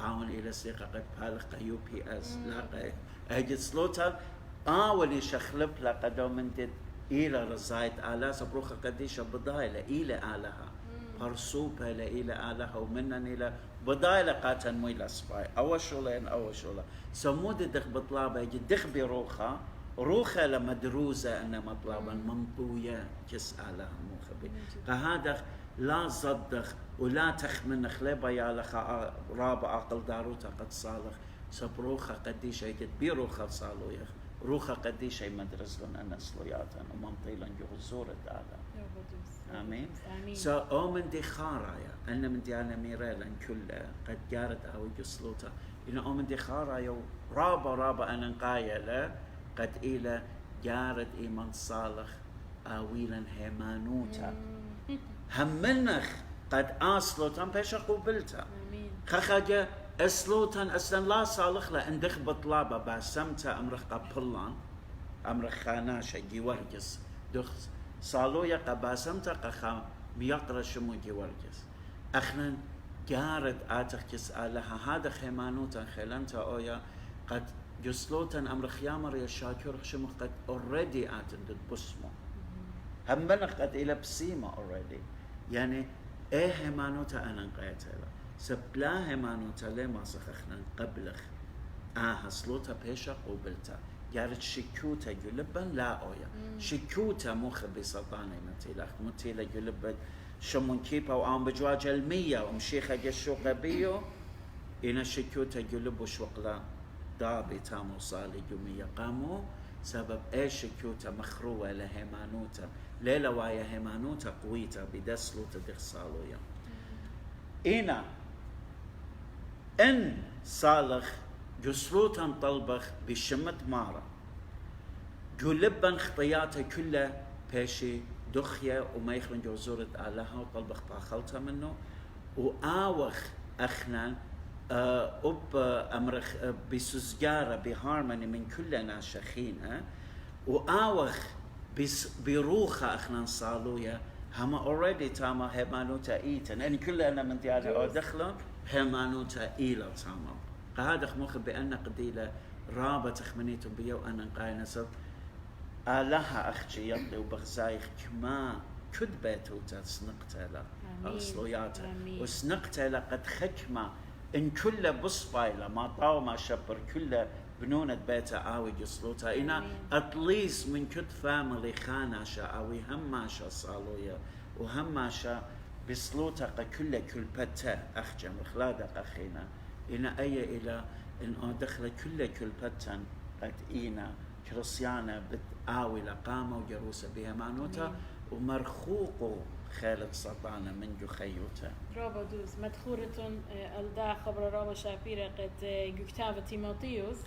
آون إلى سنيقة قد بالغ UPS لاقي أجد سلوتا آولي شخلب لقدو من دي إلى رزايد آلا سبروخة قديشة بدايلة إلى آلها برسوبة إلى آلها ومنن إلى بدايلة قاتن مويلة سباي أوشولين أوشولا سمودي دخ بطلابة يجي دخ بروخة روخة لمدروزة أن مطلبا منطوية كس آلها موخبي فهذا لا صدخ ولا تخمن خليبا يا لخا رابع عقل داروتا قد صالح سبروخة قديشة يجي بروخة صالو يخ روخة قديشة مدرس لنا نسلياتا ومنطيلا جهزورة آلا آمين سو من دي خارايا أن من دي أنا ميريلا كلها قد جارت أو جسلوتا إن من دي خارايا رابا أنا نقايلة قد إلى جارت إيمان صالح آويلا هيمانوتا همنخ قد أصلوتا بيش قبلتا خخجة أسلوتا أسلن لا صالح لا اندخ بطلابة باسمتا أمرخ قبلان أمرخ خاناشا جيورجس دخ صالويا قباسمتا قخا بيقرأ شمو جيورجس أخنا جارد آتخ جسألها هذا خيمانوتا خيلانتا أويا قد جسلوتا أمرخ يامر يا شاكر شمو قد already آتن بسمو همنخ قد إلى بسيمة already يعني إيه همانوتا أنا نقايتها سبلا همانوتا لما سخخنا قبلخ سلوتا بيشا قوبلتا قالت شكوتا جلبا لا أويا شكوتا مخ بسطانة متيلخ متيلة جلبت شمون كيبا وعم بجواج المية ومشيخة جشوقة بيو إنا شكوتا جلب وشوقلا دابي تامو صالي جمية قامو سبب إيش شكوتا مخروة لهيمانوتا ليلة وايا هيمانوتا قويتا بدسلوتا دخصالويا إنا إن صالخ جسلوتا طلبخ بشمت مارا جلبا خطياته كلها بيشي دخية وما يخلن جوزورة آلها وطلبخ باخلتها منه وآوخ أخنا أب أمرخ بسزجارة بهارموني من كل ناشخين وآوخ بروخة أخنا صالويا هما already تاما هيمانوتا إيتن يعني كلنا من ديالي أو دخلهم هيمانوتا إيلا تاما قادخ مخ بأن قديلة رابط أخمنيتم بيو أنا قاينا صد آلها أخجي يطلي وبغزايخ كما كدبتو تسنقتها أصلياتها وسنقتها قد خكمة إن كل بصبايلة ما طاو ما شبر كل بنونة بيتا آوي جسلوتها إنا أتليس من كد فاميلي خاناشا آوي هماشا صالويا وهماشا بسلوتها كل بتا أخجم وخلادق أخينا إنا أي إلى إن دخل كل بتا قد إينا كريستيانا بتآوي لقامة وجروسة بها معنوتا ومرخوقو خالد سطانة من جخيوتا رابا دوز مدخورة الدا خبر رابا شابيرة قد كتاب تيموتيوس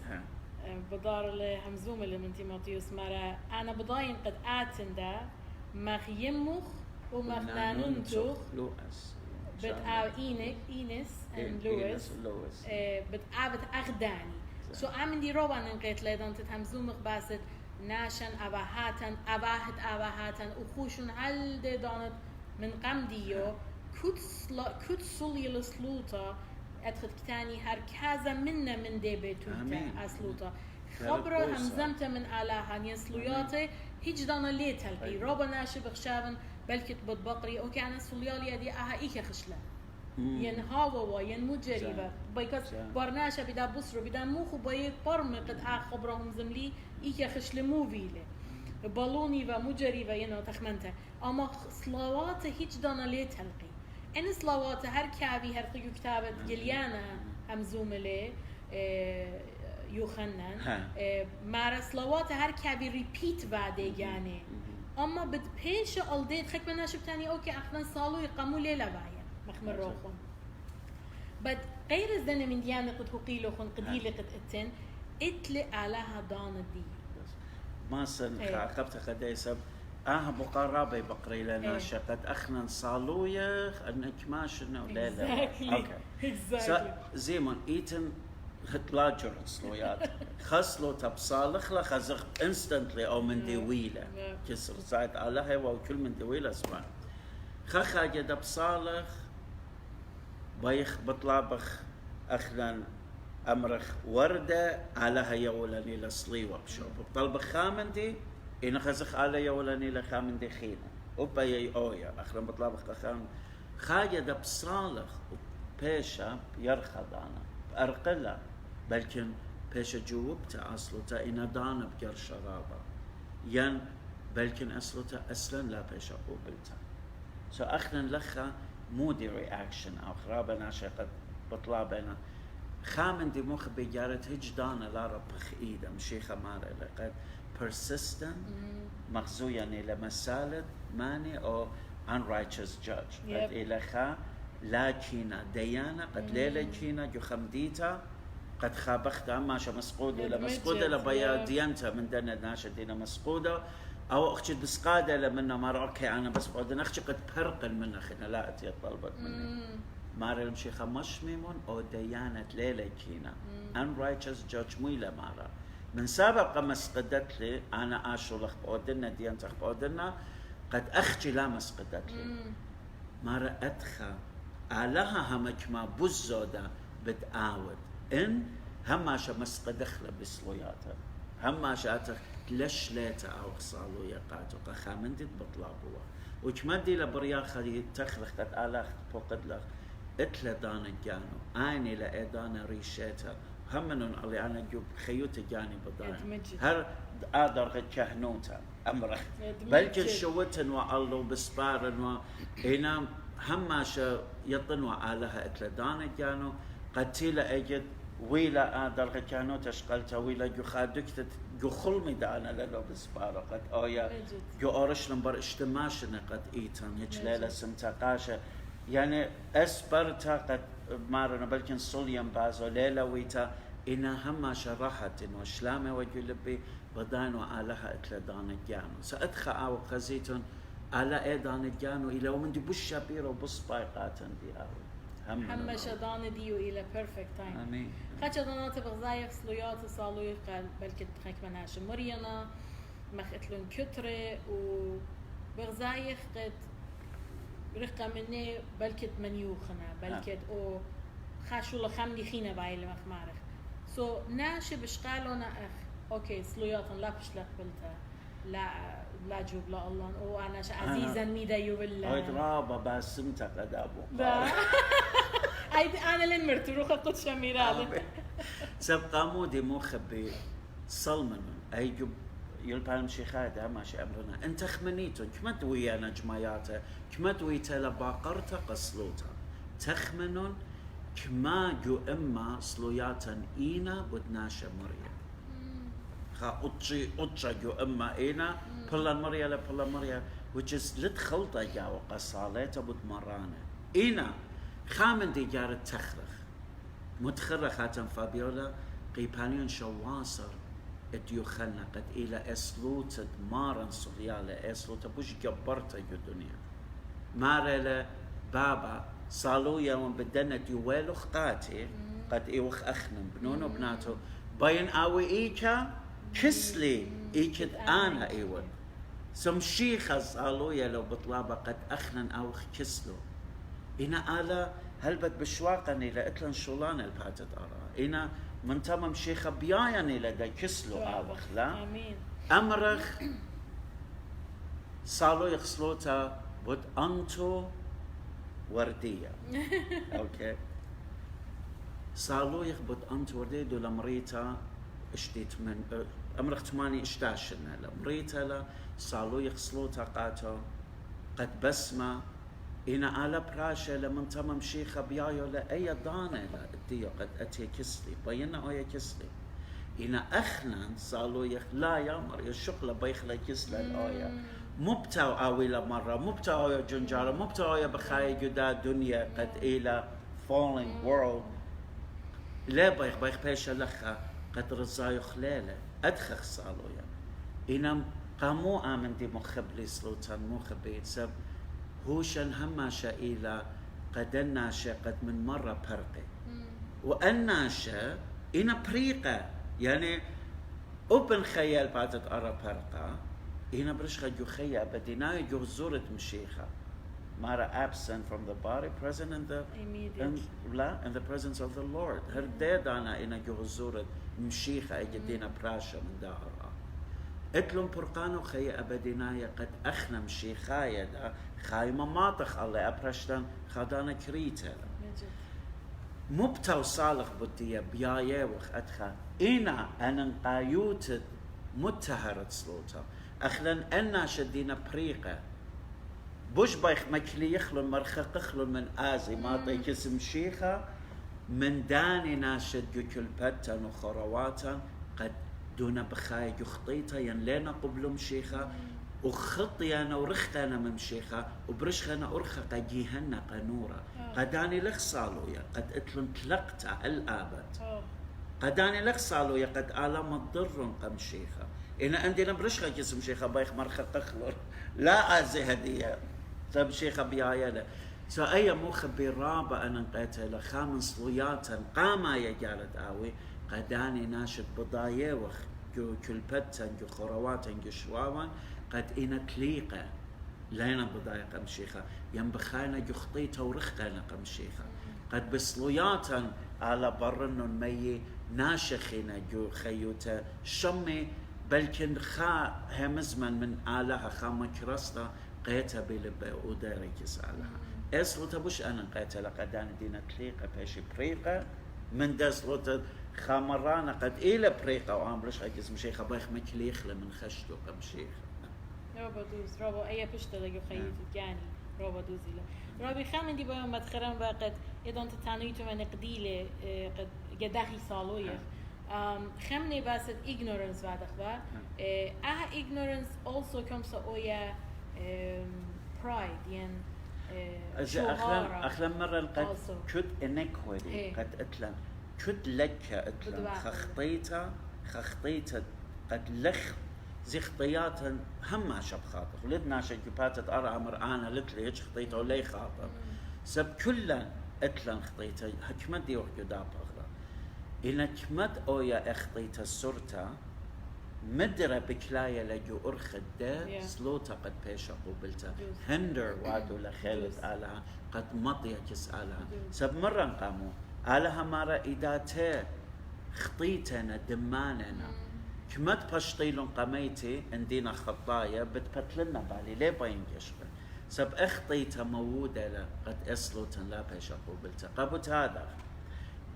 بدار لهمزوم اللي من تيموتيوس مرة أنا بضاين قد آتندا مخ يمخ ومخ نانونتوخ لوئس بتآو إينس and لوئس بتآو أغداني سو آمن دي روبا ننقيت ليدان تتهمزومخ باست ناشن أباهت وخوشن هل دي دانت من قمديو كد صلي لسلوطة أدخل كتاني هركازا منا من دي بيتوتا أسلوطة خبرة همزمت من آلاها ينسلوياتي هيج دانا ليه تلقي روبا ناشي بخشابن بلكت بطبقري أوكي أنا سليالي أدي إيكا خشلة ين هاوا ين مجربة بيكس برناشة بدا بصرو بدا موخو بيك برمي قد خبرهم زملي إيكا خشلة موفيلة بالوني ومجربة ينو تخمنتها أما صلوات هيج دانا ليه تلقي إن صلوات هر كابي هر قيو كتابة جليانا همزوم ليه يوخنن مارا صلوات هر كابي ريبيت بعده يعني أما بتبيش ألديت خك منا شبتاني أوكي أخنا صالو يقاموا ليلة بايا مخمر روخون بد غير الزنة من ديانة قد هقيلو خون قديلة قد اتن اتلي علىها دانا دي ما سن خاقبت قديسة بقرابي بقري لنا شقد أخنا صالويا أنك ما شنو ليلة أوكي زيمون إيتن هتلاجر صلويات خصلو تبصالخ لخزق instantly أو من دويلة كسر زايد علىها وكل من دويلة اسمع خخا جد بصالخ بيخ بطلابخ أخنا أمرخ وردة علىها يولاني لصليوة بشوف بطلبخ خامندي إن خزق على يولاني لخامندي خينا وبايي أويا أخنا بطلابخ خاجد بصالخ بيشا يرخضانا أرقلا بلكن بيش جوبتا أصلتا إنا دانا بجر شرابا ين بلكن أصلتا أصلا لا بيش قوبلتا سو أخنا لخا مودي رياكشن أو خرابنا شقد بطلابنا خامن دي مخ بجارت هج دانا لا ربخ إيدا مشيخة مارا لقد persistent مخزويا إلى مسالة ماني أو unrighteous judge قد إلى خا لا كينا ديانا قد ليلة كينا جو خمديتا قد خابختا ماشا مسقودة لمسقودة لبيا ديانتا من دنا ناشا دينا مسقودة أو أختي بسقادة لمنا مرة أوكي أنا بس بعد أختي قد برقل منها خنا لا أتي طلبت مني مارا المشيخة مش ميمون أو ديانة ليلة كينا unrighteous judge ميلا مارا من سابق مسقدت لي أنا آشو لخ بعدنا ديانتا بعدنا قد أختي لا مسقدت لي مارا أدخل علىها همك ما بزودة بتعاود إن هماشا مسقدخلة بسلوياتها هماشا لش ليتا أو خصالويا قاتو قخامندت بطلابوها وكمدي لبرياخة تخلق قد آلاخ فوقد لخ اتلا دانا جانو آيني لأدانا ريشيتا همنون اللي أنا جو خيوت جاني بداية ادمجت. هر آدر قد كهنوتا أمره بلكن شوتن والله بسبارن وإنا هماشا يطن وآلها إتلدان جانو قتيلة أجد ويلا آدر قد كهنوتا شقلتا ويلا جو خادكت جو خلمي دانا للو بسبارة قد آيا جو أرش نمبر اجتماشنا قد إيتان هيج ليلة سمتاقاشا يعني أسبرتا قد مارنا بلكن صليم بازو ليلة ويتا إنا هماشا راحت إنو شلامة وجلبي بدانو آلها إتلدان جانو سأدخى أو خزيتون على إيدان جانو إلى ومن دي بوش شابير وبص بايقاتن دي أوي هم شدان ديو إلى perfect time. آمين. خد شدانات بغزايق سلويات صالوي قال بلكي تخيك مناش مرينا مختلون كترة وبغزايق قد رقم مني بلكي منيوخنا بلكي أو خاشو لخمدي خينا بايل مخمارخ سو ناشي بشقالونا أخ أوكي سلوياتن لا بشلق بلتا لا جوب لا الله او انا عزيزا ميدا يولا هاي رابا باسمتك قد ابو انا لين مرتروخه قد شميرال سبقا مودي مو خبي صلمن اي جب يلبان شيخات ماشي امرنا انت خمنيتو كما تويا نجماياته كما تويتا لباقرتا قصلوتا تخمنون كما جو اما صلوياتا اينا بدناشا مريم أتشا جو إما إينا بلا مريا لا بلا مريا which is لد خلطة جاو قصالات أبو مرانة إينا خامن دي جارة تخرخ متخرة خاتم فابيولا قيبانيون شواصر اديو خلنا قد إلى أسلوت مارن صغيالة أسلوت بوش جبرتا جو دنيا مارلا بابا صالو يوم بدنا ديوالو خطاتي قد إيوخ أخنم بنونو بناتو باين آوي إيكا كسلي إيكد أنا إيوان سمشيخ صالو يلو بطلابة قد أخنن أو كسلو إنا آلا هلبت بشواقني لأتلن شولان الباتت أرى إنا من تمام شيخ بيايني لدى كسلو آوخ لا أمرخ صالو يخسلوتا بود أنتو وردية أوكي صالو يخبط أنتو وردية دو لمريتا اشتيت من أمرخ تماني اشتاشنا لمريتا لا صالو يخسلوتا قاتو قد بسمة إنا آلا براشة لمن تمام شيخة بيايو لأي دانة لا الديو قد أتي كسلي بينا أويا كسلي إنا أخنان صالو لا يامر يشقل بيخلا كسلة الآية مبتاو آويلا مرة مبتاو يا جنجارة مبتاو يا بخايا جدا دنيا قد إلى falling world لا بيخ بيشا لخا قد رزايو خلالة أدخخ صالويا إنام قامو آمن دي مخبلي سلوتان مخبي سب هوشن هماشا إلى قد الناشا قد من مرة برقي وأناشا إنا بريقة يعني أوبن خيال بعد أرى برقة إنا برشخة جو خيال بدينا جو زورت مشيخة مارا absent from the body present in the in the presence of the Lord هر دانا إنا جو زورت مشيخة أجدينا براشا من دارها اتلم برقانو خي أبدينايا قد أخنا مشيخايا دا خايمة ماطخ الله أبرشتن خدانا كريتا مبتو صالح بديا بيايا وخ أدخا إنا أنا قايوتت متهرت سلوتا أخلن أنا شدينا بريقة بوش بايخ مكلي يخلون مرخق يخلون من آزي ماطي كسم شيخة من داني ناشد جو كلبتا وخرواتا قد دون بخاي يخطيتا ينلينا قبل مشيخة وخطيانا ورختانا ممشيخة وبرشخنا أرخا قجيهنا قنورة قداني لخ صالويا قد اتلن تلقتا الآبت قداني لخ صالويا قد آلام الضر قمشيخة إن عندنا برشخة جسم شيخة بايخ مرخة تخلر لا أزي هدية سب شيخة بيايلا سو أي مخبي رابع أن نقيتها خامس صلوياتا قاما يجالت آوي قداني ناشد بضايوخ جو كلبتا جو خرواتا جو شواوا قد إنا تليقة لينا بضايا قمشيخة ينبخانا جو خطيتا ورخقانا قمشيخة قد بصلوياتا على برنون مي ناشخينا جو خيوتا شمي بلكن خا همزمن من آلها خا مكرستا قيتا بلبا وداري كسالها اسلو تبوش أنا قيتا لقدان دينا تليقة باشي بريقة من دسلوتا خامرانا قد إلى بريقة وعمرش هاي اسم شيخ بايخ مكليخ لمن خشتو كم شيخ رابا دوز رابا أي بشتة لقي خيط يعني رابا دوزي له رابي خامن دي بقى مدخران وقت إذا أنت تانيتو من قديلة قد جداخي صالوية خامني بس ignorance بعد أخبار ignorance also comes to oya pride يعني أخلم مرة قد كد إنك ودي قد أتلم كد لك أتلم خخطيتا قد لخ زي خطياتها هم عشب خاطر ولدنا عشان جباتت أرى أمر أنا لتلي هيك خطيته ولي خاطر سب كلا أتلم خطيتا هكمت دي وحكي داب أغرى إنك مد أويا أخطيتا السرطة مدرة بكلاية لجو أرخد ده سلوتا قد بيشا قوبلتا هندر وعدو لخيلت آلها قد مطيا كس آلها سب مرة قاموا آلها مرة إداته خطيتنا دماننا كمت بشطيلون قميتي عندنا خطايا بتبتلنا بالي ليه بينجشغل سب اخطيتها موودة لا قد اسلوتا لا بيشا قوبلتا قبوت هذا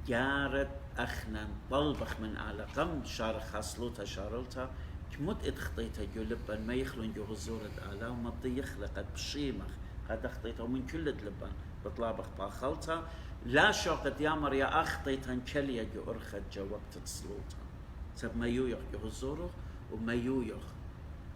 جارت أخنا طلبخ من على قم شارخ خاصلوتا شارلتا كمت ادخطيتها جلبا ما يخلون جو غزورة آلا وما يخلق قد بشيمخ قد اخطيتها ومن كل دلبان بطلابخ باخلتا لا شوقت يامر يا اخطيتها انكليا جو ارخد جو وقت تسلوتا سب ما يويخ جو غزوره وما يويخ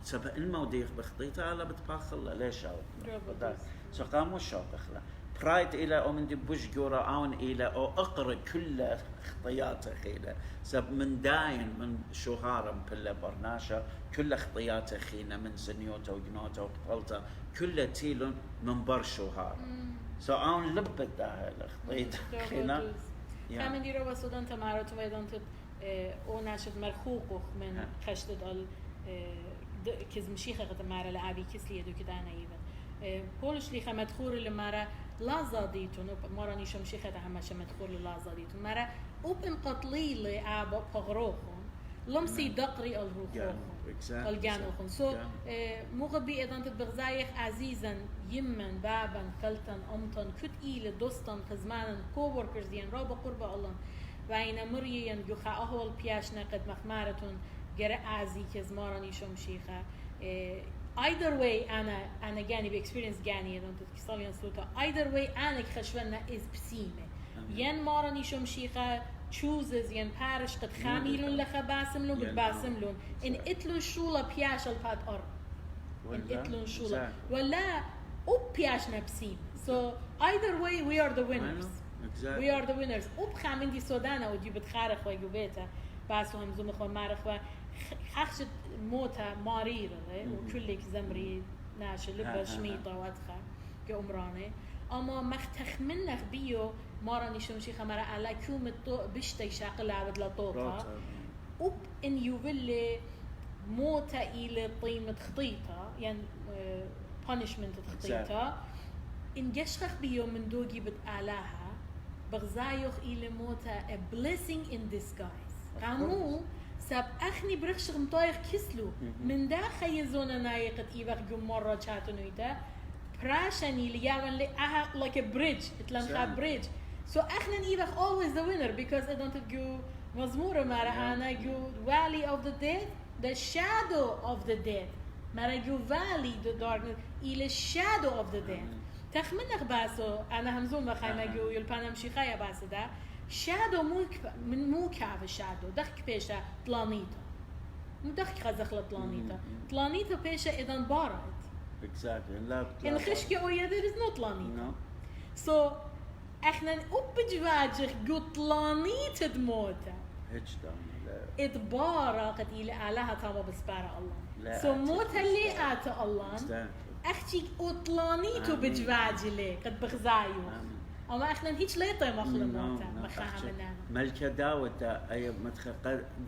سب الموديخ بخطيتها على بتباخل ليش عاود سقامو شوقخ لا برايد إلى أو من دي بوش جورا أون إلى أو أقرأ كل خطياته خيلة سب من داين من شهارم بلا برناشا كل خطياته خينا من سنيوتا وجنوتا وقبلتا كل تيلون من بر شهار سو أون لبت ده الخطيت خينا كمان دي روا سودان تمارات ويدان تد أو ناشد مرخوقه من خشت دال كز مشيخة تمارا لعبي كسلي دو كده أنا يبن بولش لي خمدخور اللي مرة لازاديتون مرة نيشم شيخة همش مدخور لازاديتون مرة أوبن قتلي لي عبا بغروخون لمسي دقري الروخون الجانوخون سو مغبي إذا أنت بغزايخ عزيزا يمن بابا خلطا أمطا كت إيل دوستان خزمانا كووركرز ديان رابا قربا الله وين مريين جوخا أهول بياشنا قد مخمارتون جرأ عزي كزمارة نيشم شيخة either way أنا جاني بإكسبيرينس جاني إذا أنت تكسالين سلوتا either way أنا كخشونا إز بسيمة ين مارني شو مشيخة chooses ين بارش قد خاميلون لخا باسملون بتباسملون إن إتلون شولا بياش الباد أر إن إتلون شولا ولا بياشنا بسيم so either way we are the winners we are the winners خامين دي سودانا ودي بتخارخ ويجوبيتا باسو هم زوم خو مارخ خخشت موتا ماريرة وكلك زمري ناش لبا شميطة وادخا كأمراني أما مختخ منك بيو ماراني شمشي خمرة على كوم الطوق بشتي شاق لعبد لطوقها وب إن يولي موتا إلى طيمة خطيطة يعني punishment خطيطة إن جشخخ بيو من دوجي بتقالاها بغزايوخ إلى موتا a blessing in disguise قامو سب أخني برخش غمطايخ كسلو من داخل يزونا نايقت إيبخ جم مرة شاتنويتا براشاني لياون لي like a bridge اتلانخا bridge so أخنا إيبخ always the winner because I don't go مزمورة مرة أنا go valley of the dead the shadow of the dead مرة go valley the darkness إلى shadow of the dead تخمنك باسو أنا همزوم بخايمة جو يلبانا مشي خايا باسو دا شادو مو كعب الشادو دخك بيشا بلانيتا مو دخك خزخلة بلانيتا بيشا إذا انبارت exactly لا يعني خشكي أويا there is no بلانيتا so احنا بجواجخ قو بلانيتا دموتا هيك دام إدبارة قد إلي آلها تاما بسبارة الله so موتا اللي آتا الله أختي أطلانيتو بجواجي لي قد بغزايو أما إحنا هيك ليطة مخلوماتا مخامنا ملكة داود أي متخ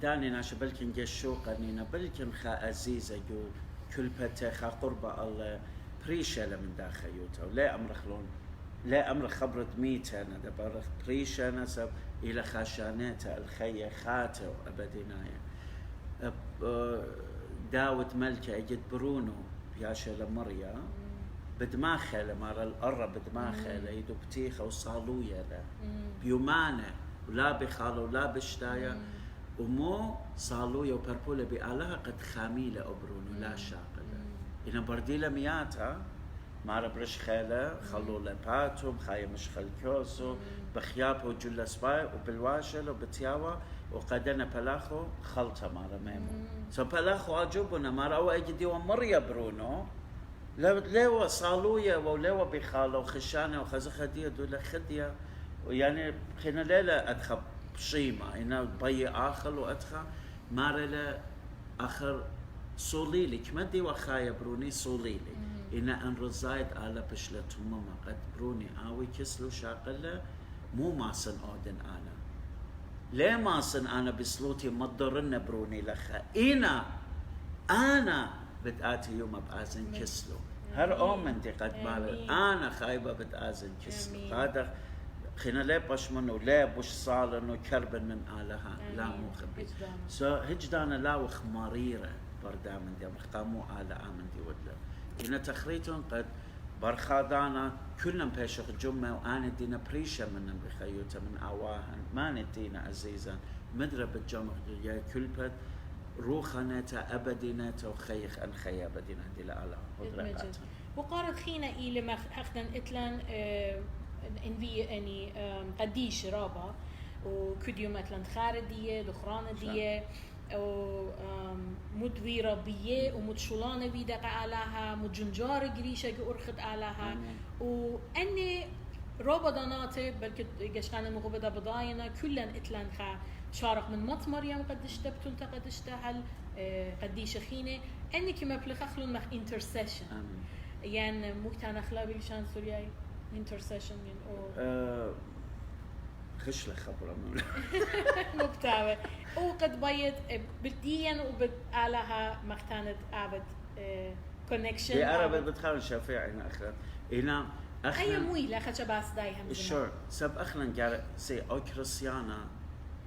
داني ناش بلكن جشوق نينا بلكن خا عزيزة جو كل بته خا قربة الله بريشة من داخل يوتا ولا أمر خلون لا أمر خبرت ميتة أنا دبر بريشة نسب إلى خاشانته الخية خاته وأبدينايا داود ملكة أجد برونو بياشا لمريا بدماخه لمارا القرة بدماخه ليدو بتيخة وصالوية له بيومانة ولا بخالة ولا بشتاية ومو صالوية وبربولة بآلها قد خاميلة أبرون ولا شاقلة إنا برديلة مياتا مارا برش خيلة خلو لباتهم خاية مش خلكوسو بخيابه جل سباي وبالواشل وبتياوة وقدنا بلاخو خلطة مارا ميمو سو بلاخو عجبنا مارا أو أجدي ومريا برونو لو صالوية ولو بخالة وخشانة وخزخدية دولا خدية ويعني خينا ليلة أدخل شيمة إنا بي آخر وأدخل مارا لا آخر صوليلي كمدي وخايا بروني صوليلي إنا أن رزايد على بشلتهم ما قد بروني آوي كسلو شاقلة مو ماسن أودن أنا ليه ماسن أنا بسلوتي مضرن بروني لخا أنا بتآتي يوم بآزن كسلو هر من دي قد بالي أنا خايبة بتآزن كسلو هذا خينا ليه بشمنو ليه بش صالنو كربن من آلها لا مو خبي هجدانا لا وخماريرة بردامن دي مخامو آلة آمن دي ودلا إنا تخريتون قد برخادانا كلنا بيشخ جمعة وأنا دينا بريشة من بخيوتا من أواهن ما ندينا عزيزا مدرب الجمع يا كل بد روخانتا أبديناتا وخيخ أن خي أبدينا دي لألا ودرقاتا وقارد خينا إلي ما أخذن إتلان إنفي أني قديش رابا وكديو مثلا خاردية دخرانة دية و مدوي ربية ومتشولانة بيدق علىها متجنجار قريشة قرخت علىها وأني رابا داناتي بلكي قشقان المغوبة بضاينا كلن إتلان خا شارق من مط مريم قدش تبتون تقدش تهل قديش خينة أني كما بلخخلون مخ intercession يعني مكتان أخلابي لشان سورياي intercession يعني خش لك خبرة مبتعبة وقد بيت بديا وبالها مختانة عبد connection يا عربي بتخال شافعنا أخرى هنا أي موي لا خش باس دايهم sure سب أخلن جار سي أو كريستيانا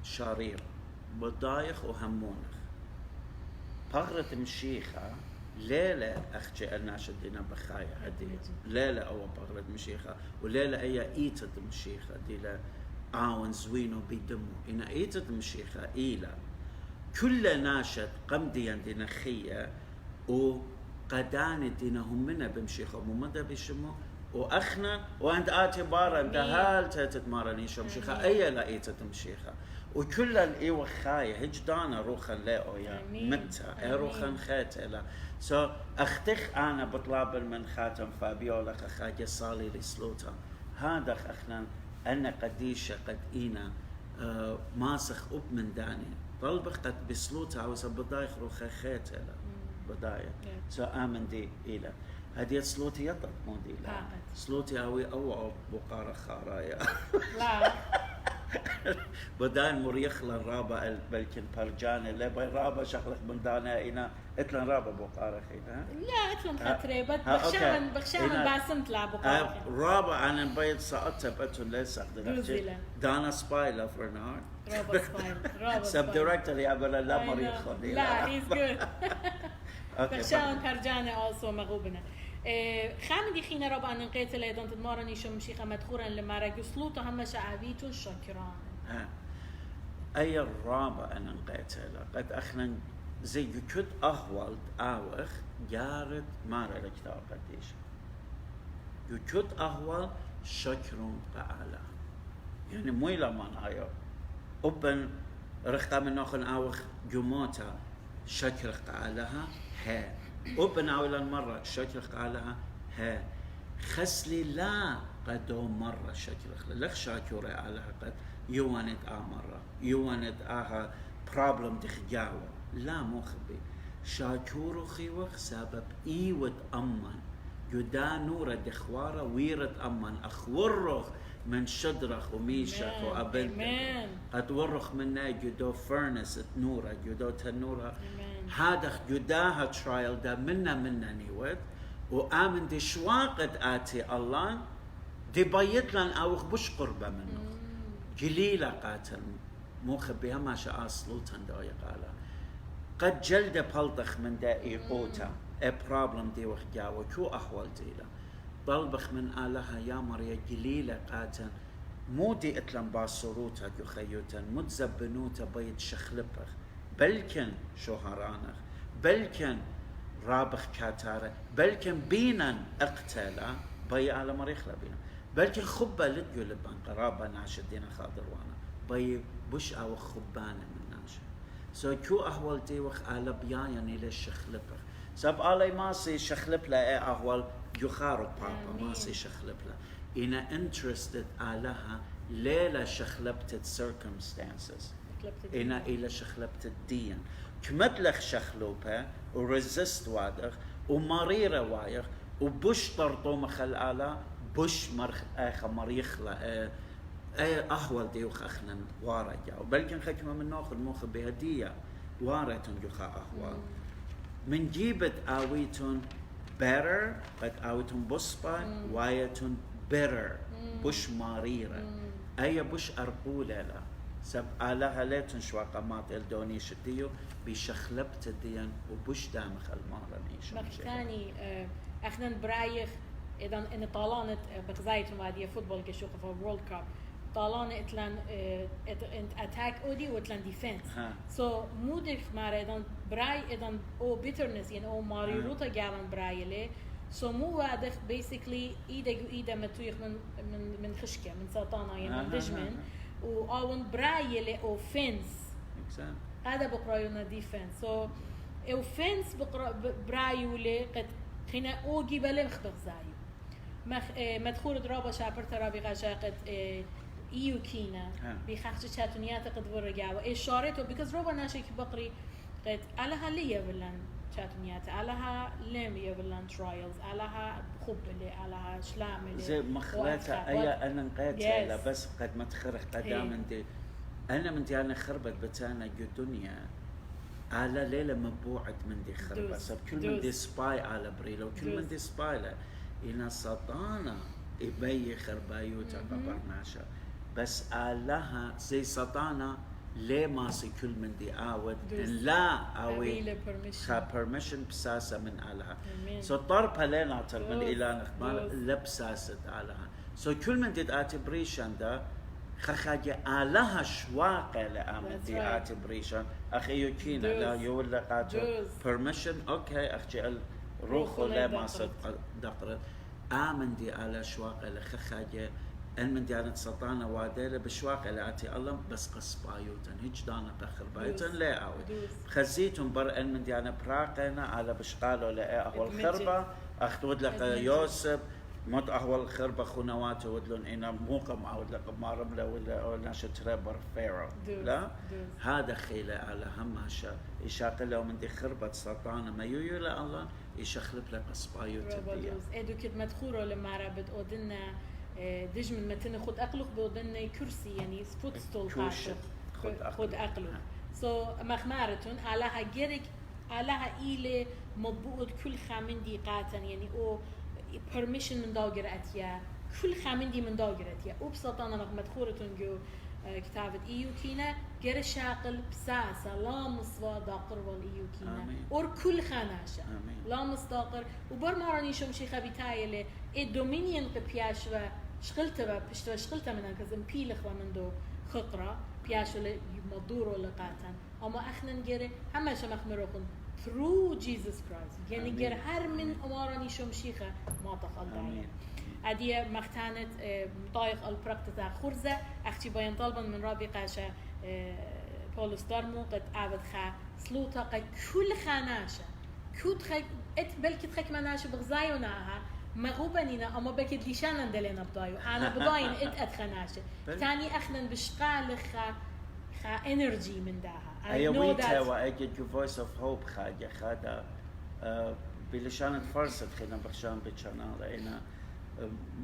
شرير بدايخ وهمونخ بغرة مشيخة ليلة أخجي الناشدين بخايا هدي ليلة أو بغرة مشيخة وليلة أي إيتة مشيخة دي لا عاون زوينو بيدمو إنا إيتة مشيخة إيلا كل ناشد قمديا دينا خية وقدان دينا هم منا بمشيخة وممدى بشمو وأخنا وأنت آتي بارا أنت هال تتمارني شو مشيخة أي لا إيتة مشيخة وكل الإيوة خاية هجدانا روخا لاو يا متى روخا خاتلا سو أختخ أنا بطلاب من خاتم فابيولا خاجة صالي لسلوتا هذا أخنا أنا قديشة قد إينا ماسخ أب من داني طلبخ قد بسلوتا وسبضايخ روخا خاتلا بداية سو آمن دي إيلا هدي سلوتي يطلق مو دي لا سلوتي أوي أو بقارة خارايا لا بدان مريخ للرابع بلكن برجاني لا رابع شغلك من دانا إنا إتلن رابع بقارة خينا لا إتلن خطري بخشان باسمت لا بقارة رابع أنا بيت ساعتها بتون ليس أقدر دانا سبايلا فرنار رابع سبايلا سب دايركتور يا بلا لا مريخ لا he's good بخشان برجاني also مغوبنا خامدي خينا ربع نقيت لا يدون تدمارني شو مشيخة مدخورا لما رجو سلوطة هم شعبيتو شكران أي الرابع أنا نقيت لا قد أخنا زي كد أهوال آوخ جارد مارا الكتاب قديش يكد أهوال شكرون قالا يعني مويلا من هايو أبن رختا من ناخن آوخ جموتا شكر قالها ها أبن أولا مرة شكر قالها ها خسلي لا قدو مرة شكر لك شاكورة علىها قد يوانت مرة يوانت problem تخجاوة لا مخبي شاكورو خيوخ سبب إيوت أمان جدا نورة دخوارة ويرت أمان أخورخ من شدرخ وميشخ وأبلتك أتورخ منا جدو فرنس نورة جدو تنورة هذا جداها ترايل دا منا نيوت وآمن دي شواقد آتي الله دي بايت لن أوخ بش قربة منه جليلة قاتل مخبيها ما شاء أصلوتن دا يقالا قد جلد بلطخ من دا إيقوتا problem دي وخجاوة كو أحوال ديلا بلبخ من آلها يا مريا جليلة قاتل مودي اتلم باصروتا يخيوتا متزبنوتا بيت شخلبخ بلكن شهرانخ بلكن رابخ كاتارة بلكن بينا اقتلا بي على مريخ لبينا بلكن خبة لديو لبان قرابة ناشدين خاضر وانا بي بش او خبانة من ناشد سو كو احوال ديوخ على بيايا إلى الشخلبخ سب علي ماسي شخلب لا اي احوال يخارو بابا ماسي شخلب لا إنا interested علىها ليلة شخلبت circumstances إنا إلى شخلبت الدين كمدلخ شخلوبها ورزست وادخ ومريرة وايخ وبش طرطو مخل آلا بش مرخ آخا مريخلا أحوال ديوخ أخنا وارا جاو بلكن خكمة من ناخذ موخ بهدية وارتون يخا أحوال من جيبت آويتون better قد آويتون بصبا وايتون better بش ماريرة أي بش أرقولة لا سب آلها ليتون شواقمات الدوني شديو بشخلبت الدين وبش دامخ المارة نيشان مكتاني اخنا برايخ اذا ان طالانت بغزايتهم هذه فوتبول كشوق في وورلد كاب طالان اتلان اتاك اودي واتلان ديفنس سو مودك مار اذا براي اذا او بيترنس يعني او ماريروتا جالن براي لي سو مو واضح بيسكلي ايدا متويخ من خشكه من سرطانه يعني من دجمن واون براي لي اوفنس هذا بقرايونا ديفنس سو اوفنس برايو لي قد خنا اوجي بلمخ بغزايو مدخول درابا شابر ترابي غشاقت ايو كينا بخخش شاتونيات قد ورجعوا اشارته بيكوز روبا ناشي بقري قد علىها ليا ولان شاتونيات علىها ليميا ولان ترايلز علىها خب اللي علىها شلام اللي زي مخلاتها اي انا نقيتها بس قد ما تخرخ قدام عندي انا من دي انا خربت بتانا الدنيا على ليلة مبوعد من دي خربة سب كل من دي سباي على بريلو كل من دي سباي له إنا سطانا إبي خربايوتا قبرناشا بس آلها زي سطانا ليه ماسي كل من دي آود لا أوي خا permission بساسة من آلها سو طربها لينا تر من إلى نخبال لبساسة آلها سو كل من دي آتي بريشان دا خخاجة آلها شواقة لآمن دي آتي بريشان أخي يوكينا لا يولا قاتو permission أوكي أخجي روحو لا ما صدق دقرت آمن دي على شواقة لخخاجة أن من ديانة سلطانة واديلة بشواقة لآتي الله بس قصبايوتن هيج دانا قخر بايوتن لا أوي خزيتم بر أن من ديانة براقنا على بشقالو لا أهو الخربة أخذ لك يوسف مت أهو الخربة خنواته ودلون إنا موقم أو لك ما رملة ولا ناشا تربر فيرو لا هذا خيلة على هماشا يشاقل لو من دي خربة سلطانة ما يويلا الله يشخلب لك قصبايو تبديا ادو كد مدخورو لما رابط اودنا دج من متن خد اقلق بودنا كرسي يعني فوت ستول خد اقلق سو مخمارتون علىها جيرك علىها إلى مضبوط كل خامن دي قاتن يعني او permission من داغر اتيا كل خامن دي من داغر اتيا وبسطانا مدخورتون جو كتابة إيو كينا غير شاقل بساسة لا مصوى داقر والإيو كينا اور كل خاناشة لا مصداقر وبر ماراني شو مشي خبيتاي اللي الدومينيون ببياش و شغلتها بشتوا شغلتها من كزم بيلخ ومن دو خقرة بياش اللي مدورو لقاتن أما أخنا نجري هما شمخ مروخن through Jesus Christ يعني غير هر من أماراني شو مشيخة ما تخلدعين عادية مختانت مطايق البراكتة خرزة أختي بيان طالبا من رابي قاشة بولس دارمو قد عابد خا سلوطة قد كل خاناشة كود خي بلكي تخك مناشة بغزايوناها مغوبانينا أما بكد ليشانا دلنا بضايو أنا بضاين أدخناشة تاني أخنا بشقال خا انرجي من داها أيويتها وأجد voice of hope خاجة خادا بلشانة فرصة خينا بخشان بتشانالا إنا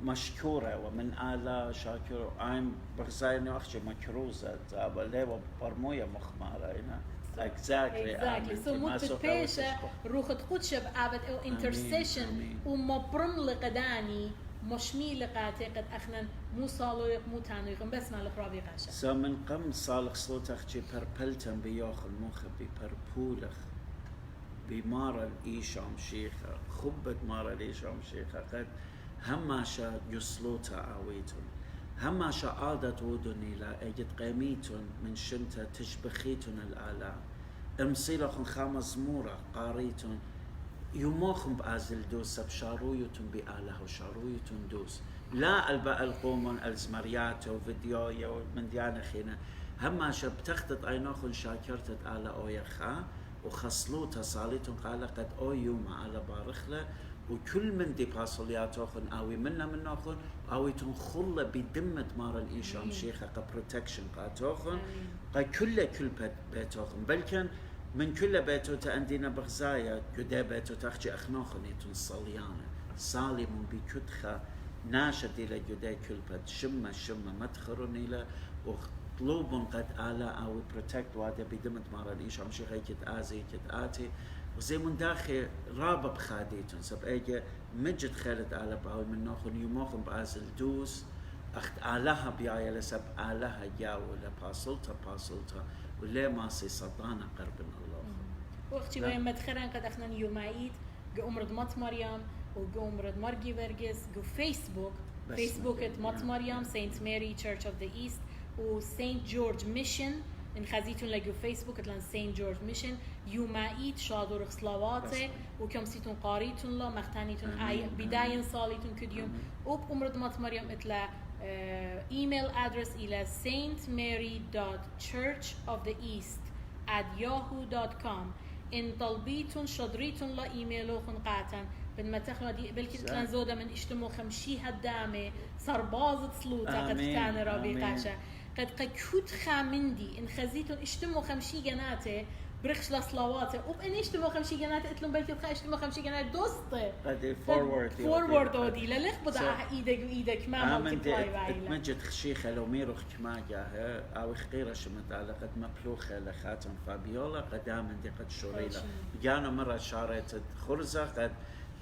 مشكورة ومن آلا شاكر I'm بغزايني أخشي مكروزة زابا ليوا برموية مخمارة إنا exactly so مت بيشة روح تقودش بأبد أو intercession وما برم لقداني مشمي لقاتي قد أخنا مو صالويق مو تانويق بس ما لقرابي قاشة so من قم صالح صوت أخشي بربلتن بياخ المخ ببربولخ بمارا الإيشام شيخة خبت مارا الإيشام شيخة قد هماشا يصلوتا آويتون هما شعادة ودني لا اجد قيميتون من شنتا تشبخيتون الآلاء امصيلخن خامز مورا قاريتون يموخن بازل دوس بشارويتون بآله وشارويتون دوس لا الباء القومون الزمرياتو فيديو من ديانا خينا هما شب تختت اينوخن شاكرتت على اويخا وخصلوتا صاليتون قال قد او يوم على بارخله وكل من دي باسولياتوخن اوي منا منوخن اويتون خله بدمت مار الانشام شيخه كبروتكشن قاتوخن كل بيتوخن بلكن من كل بيتو تأندينا بغزايا كده بيتو تخشي أخنوخن يتون صليانة صالي من بكتخة ناشد إلى جدا كل بيت شمة مدخرون إلى وطلوبون قد آلا أو بروتكت وادا بدمت مارا الإيش عم شي غيكت آزي كت آتي وزي من داخل رابا بخاديتون سب ايجا مجد خالد آلا باوي من نوخن يموخن بازل دوس أخت آلاها بيايا لسب آلاها جاو لباسلتا وليه ما سي صدانا قرب الله وقتي وين مدخران قد اخنا يومايد جو امرض مات مريم وجو امرض مرجي فيرجس جو فيسبوك ات مات مريم سانت ماري تشيرش اوف ذا ايست و سانت جورج ميشن ان خزيتون لجو فيسبوك اتلان سانت جورج ميشن يومايد شادور صلواته وكم سيتون قاريتون لا مختانيتون اي بداية صاليتون كديوم وب امرض مات مريم اتلا ايميل ادرس الى saintmary.churchoftheeast@yahoo.com ان طلبيتون شدريتون لا ايميلوخن قاتا بن ما تخلو دي بلكي تلان زودا من اشتمو خمشي هدامه صربازت سلوتا قد كان ربي قاشا قد كود خامندي ان خزيتون اشتمو خمشي جناته برخش لصلواته وبأن اشتمو خمشي جناته قلتلهم بلكي تخا اشتمو خمشي جناته دوسته قد فورورد اودي للخ بضع ايدك ما ملتبلاي بايلا مجد خشيخه لو ميروخ كما جاه او خقيره شمت على قد مبلوخه لخاتم فابيولا قد امن دي قد شوريلا جانا مره شارت خرزه قد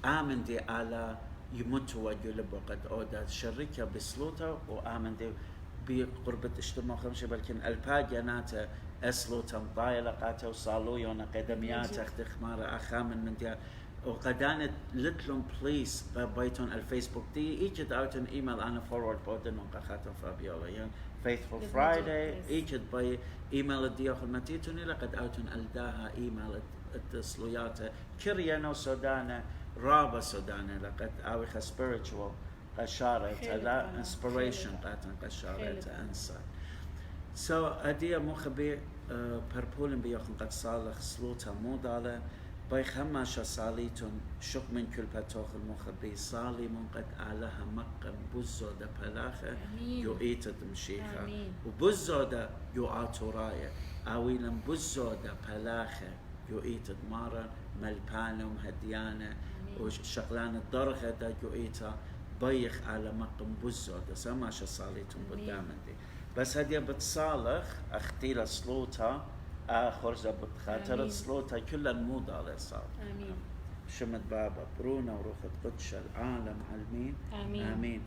امن دي على يموت وجلب وقد اودا شركه بسلوتا وامن دي بقربة اجتماع خمسة بلكن الباجنات اسلو تمطايلة قاتا وصالو يونا قدميات اختخمار اخامن من ديال وقدانت لتلون بليس بيتون الفيسبوك دي ايجد اوتن ايميل انا فورورد بودن وقاخاتن فابيولا يعني Faithful Friday ايجد باي ايميل ديوخ المتيتوني لقد اوتن الداها ايميل التسلويات كريانو سودانا رابا سودانا لقد اوخ spiritual قشارة لا inspiration قاتن قشارة انسا so اديا مخبي بربولن بيوخن قد صالح سلوتا مودالة باي خماشا صاليتون شق من كل باتوخ المخبي صالي من قد آلها مقم بزو دا بلاخة يو ايتا دمشيخة وبزو دا يو آتورايا اويلا بزو دا بلاخة يو ايتا دمارا ملبانم هديانة وشغلان الدرغة دا يو ايتا بيخ على مقم بزو دا سماشا صاليتون قدامن دي بس هدية بتصالح اختيلا سلوتا خرجة بتخاطر سلوتا كل الموضة على صار آمين شمت بابا برونا وروخة قدش العالم علمين آمين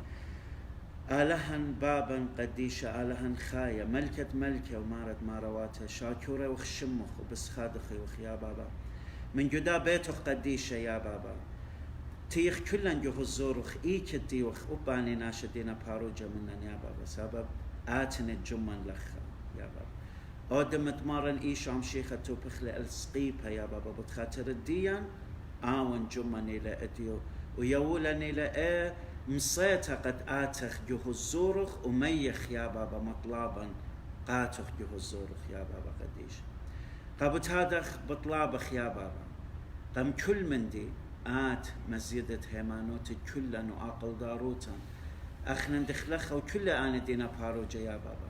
آلهن بابا قديشة آلهن خاية ملكة ومارد مارواتها شاكورة وخشمخ وبس خادخي وخيا بابا من جدا بيتخ قديشة يا بابا تيخ كلن جو الزورخ إيك الديوخ وباني ناشدين باروجة منن يا بابا سبب آتن الجمن لخا يا بابا أودمت مارن إيش عم شيخة توبخلي السقيبها يا بابا بتخاطر الديان آون جمني لأديو ويولني لأ مصيتها قد آتخ جوه الزورخ وميخ يا بابا مطلابا قاتخ جوه الزورخ يا بابا قديش قبت هادخ بطلابخ يا بابا قم كل من دي آت مزيدة هيمانوت كلا وعقل داروتا أخنا ندخلخها وكل آن دينا باروجة يا بابا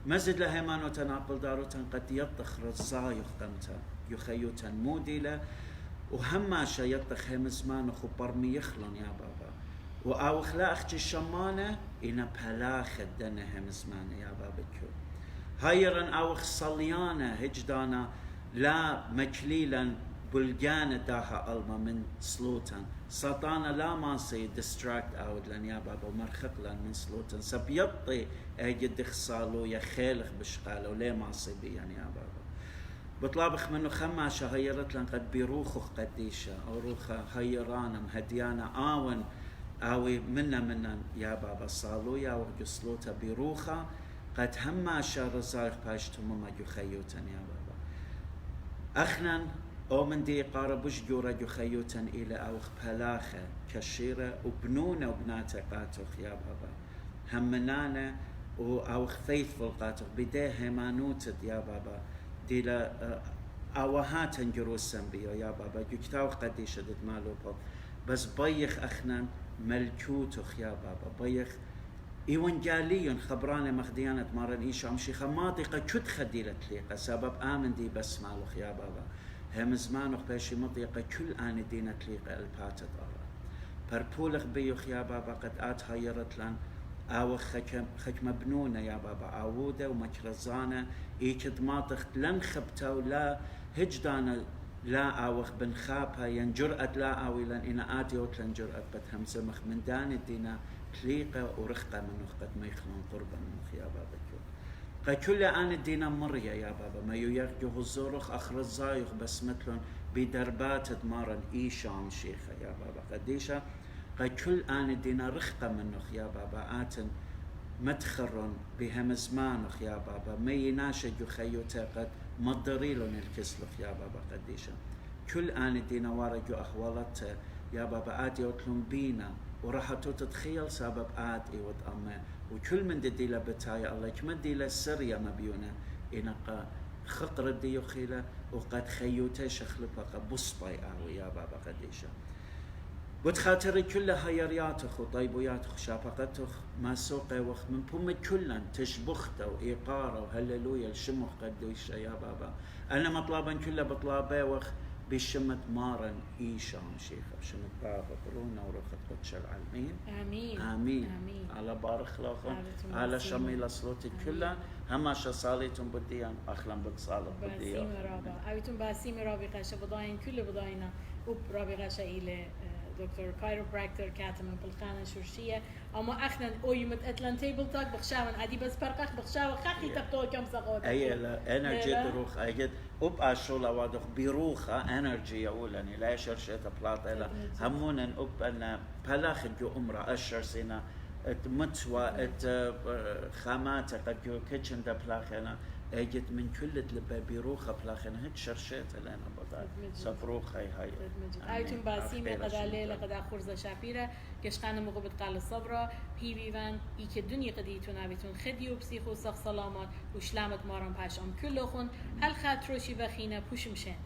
مزد لهيمانوتا عقل داروتا قد يطخ رزا يخدمتا يخيوتا موديلا وهماشا يطخ همزمان وخبرمي يخلون يا بابا وأو خلاخ الشمانة إنا بلاخ الدنة همزمان يا بابا كو هايرا أو صليانة هجدانا لا مكليلا بلجانة داها ألما من سلوتن سطانا لا ماسي ديستراكت أود لن يا بابا ومرخق لن من سلوتن سبيطي أجد خصالو يا خيلخ بشقالو ليه ماسي بيان يا بابا بطلابخ منو خماشة هيرت لن قد بيروخخ قديشة أو روخة هيرانا مهديانا آون اوي منا يا بابا صالو يا وقصلوتا بيروخا قد هم شر زايخ باشتم ما يخيوتن يا بابا اخنا او من دي قاربش جورا يخيوتن الى اوخ بلاخه كشيره وبنونه وبناته قاتخ يا بابا همنانا واوخ faithful قاتخ بديه مانوتد يا بابا ديلا اوهات جروسن بيو يا بابا جكتاو قدي شدت مالو بس بيخ اخنا ملكوتخ يا بابا بيخ ايوانجاليون خبرانه مخديانه مارن ايشام شيخه ماضيقه كد خديله تليقه سبب امن دي بس مالوخ يا بابا هم زمانوخ باشي مضيقه كل ان دينا تليقه الباتت ارى بربولخ بيوخ يا بابا قد ات هيرت لان او خك مبنونه يا بابا عوده ومكرزانه ايكد ماطخ لن خبتو لا هجدانه لا اوخ بن خابها ينجرأت لا اوي لان انا اتيوت لن جرأت بتهم سمخ من دان الدينا تليقه ورخقه من قد ما يخلون قربا من يا بابا كل ان الدينا مريا يا بابا ما يرجو الزورخ اخر الزايخ بس مثلن بدربات دمارن ايشام شيخه يا بابا قديشه كل ان الدينا رخقه منخ يا بابا اتن متخرن بهم زمانخ يا بابا ما يناشج خيوته قد مضريلون الكسلخ يا بابا قديشه كل ان دينا وارجو اخوالته يا بابا اتي وطلون بينا وراح تتخيل سبب اتي وتأمه وكل من ديلا بتايا الله كما ديلا سريا مبيونه انقا خطر ديو خيله وقد خيوته شخلبقه بصبي اوي يا بابا قديشه بتخاطري كلها هيرياتخ وطيبوياتخ شابقتخ ما سوقه وخ من بوم كلن تشبخته وإيقاره وهللويا الشمخ قديش يا بابا أنا مطلبا كله بطلابه وخ بشمت مارن إيشام شيخة بشمت بابا برونا ورخت قدش العالمين آمين آمين آمين على بارخ لكم على شميل صلوتي كلها هما شصاليتم بديان أخلا بتصالة بديان باسيم رابا أويتم باسيم رابي قاشة بضاين كل بضاينا وبرابي قاشة إلى دكتور كايروبراكتور كاتم بالقانة شرشية أما أخنا أويمت أتلان تيبل تاك بخشاون عادي بس برقخ بخشاون خاخي تبتو كم سقوط أي لا انرجي روخ أجد أب أشولا وادخ بروخة انرجي أولاني لا شرشة بلاطة لا همونا أب أن بلاخ جو أمرا أشر سينا متوا خامات قد جو كيتشن دا بلاخنا اجت من كل لبا بروخه بلاخنا هيك شرشيت لنا بدال صبروخه هاي ايتم باسيمه قد الليله قد اخرز شابيره كشخان مغبط قال الصبره بي فيفان ايك الدنيا قديتون ابيتون خدي وبسيخو سخ سلامات وشلامت مارم باش ام كلخون هل خاطرو شي بخينا بوشمشان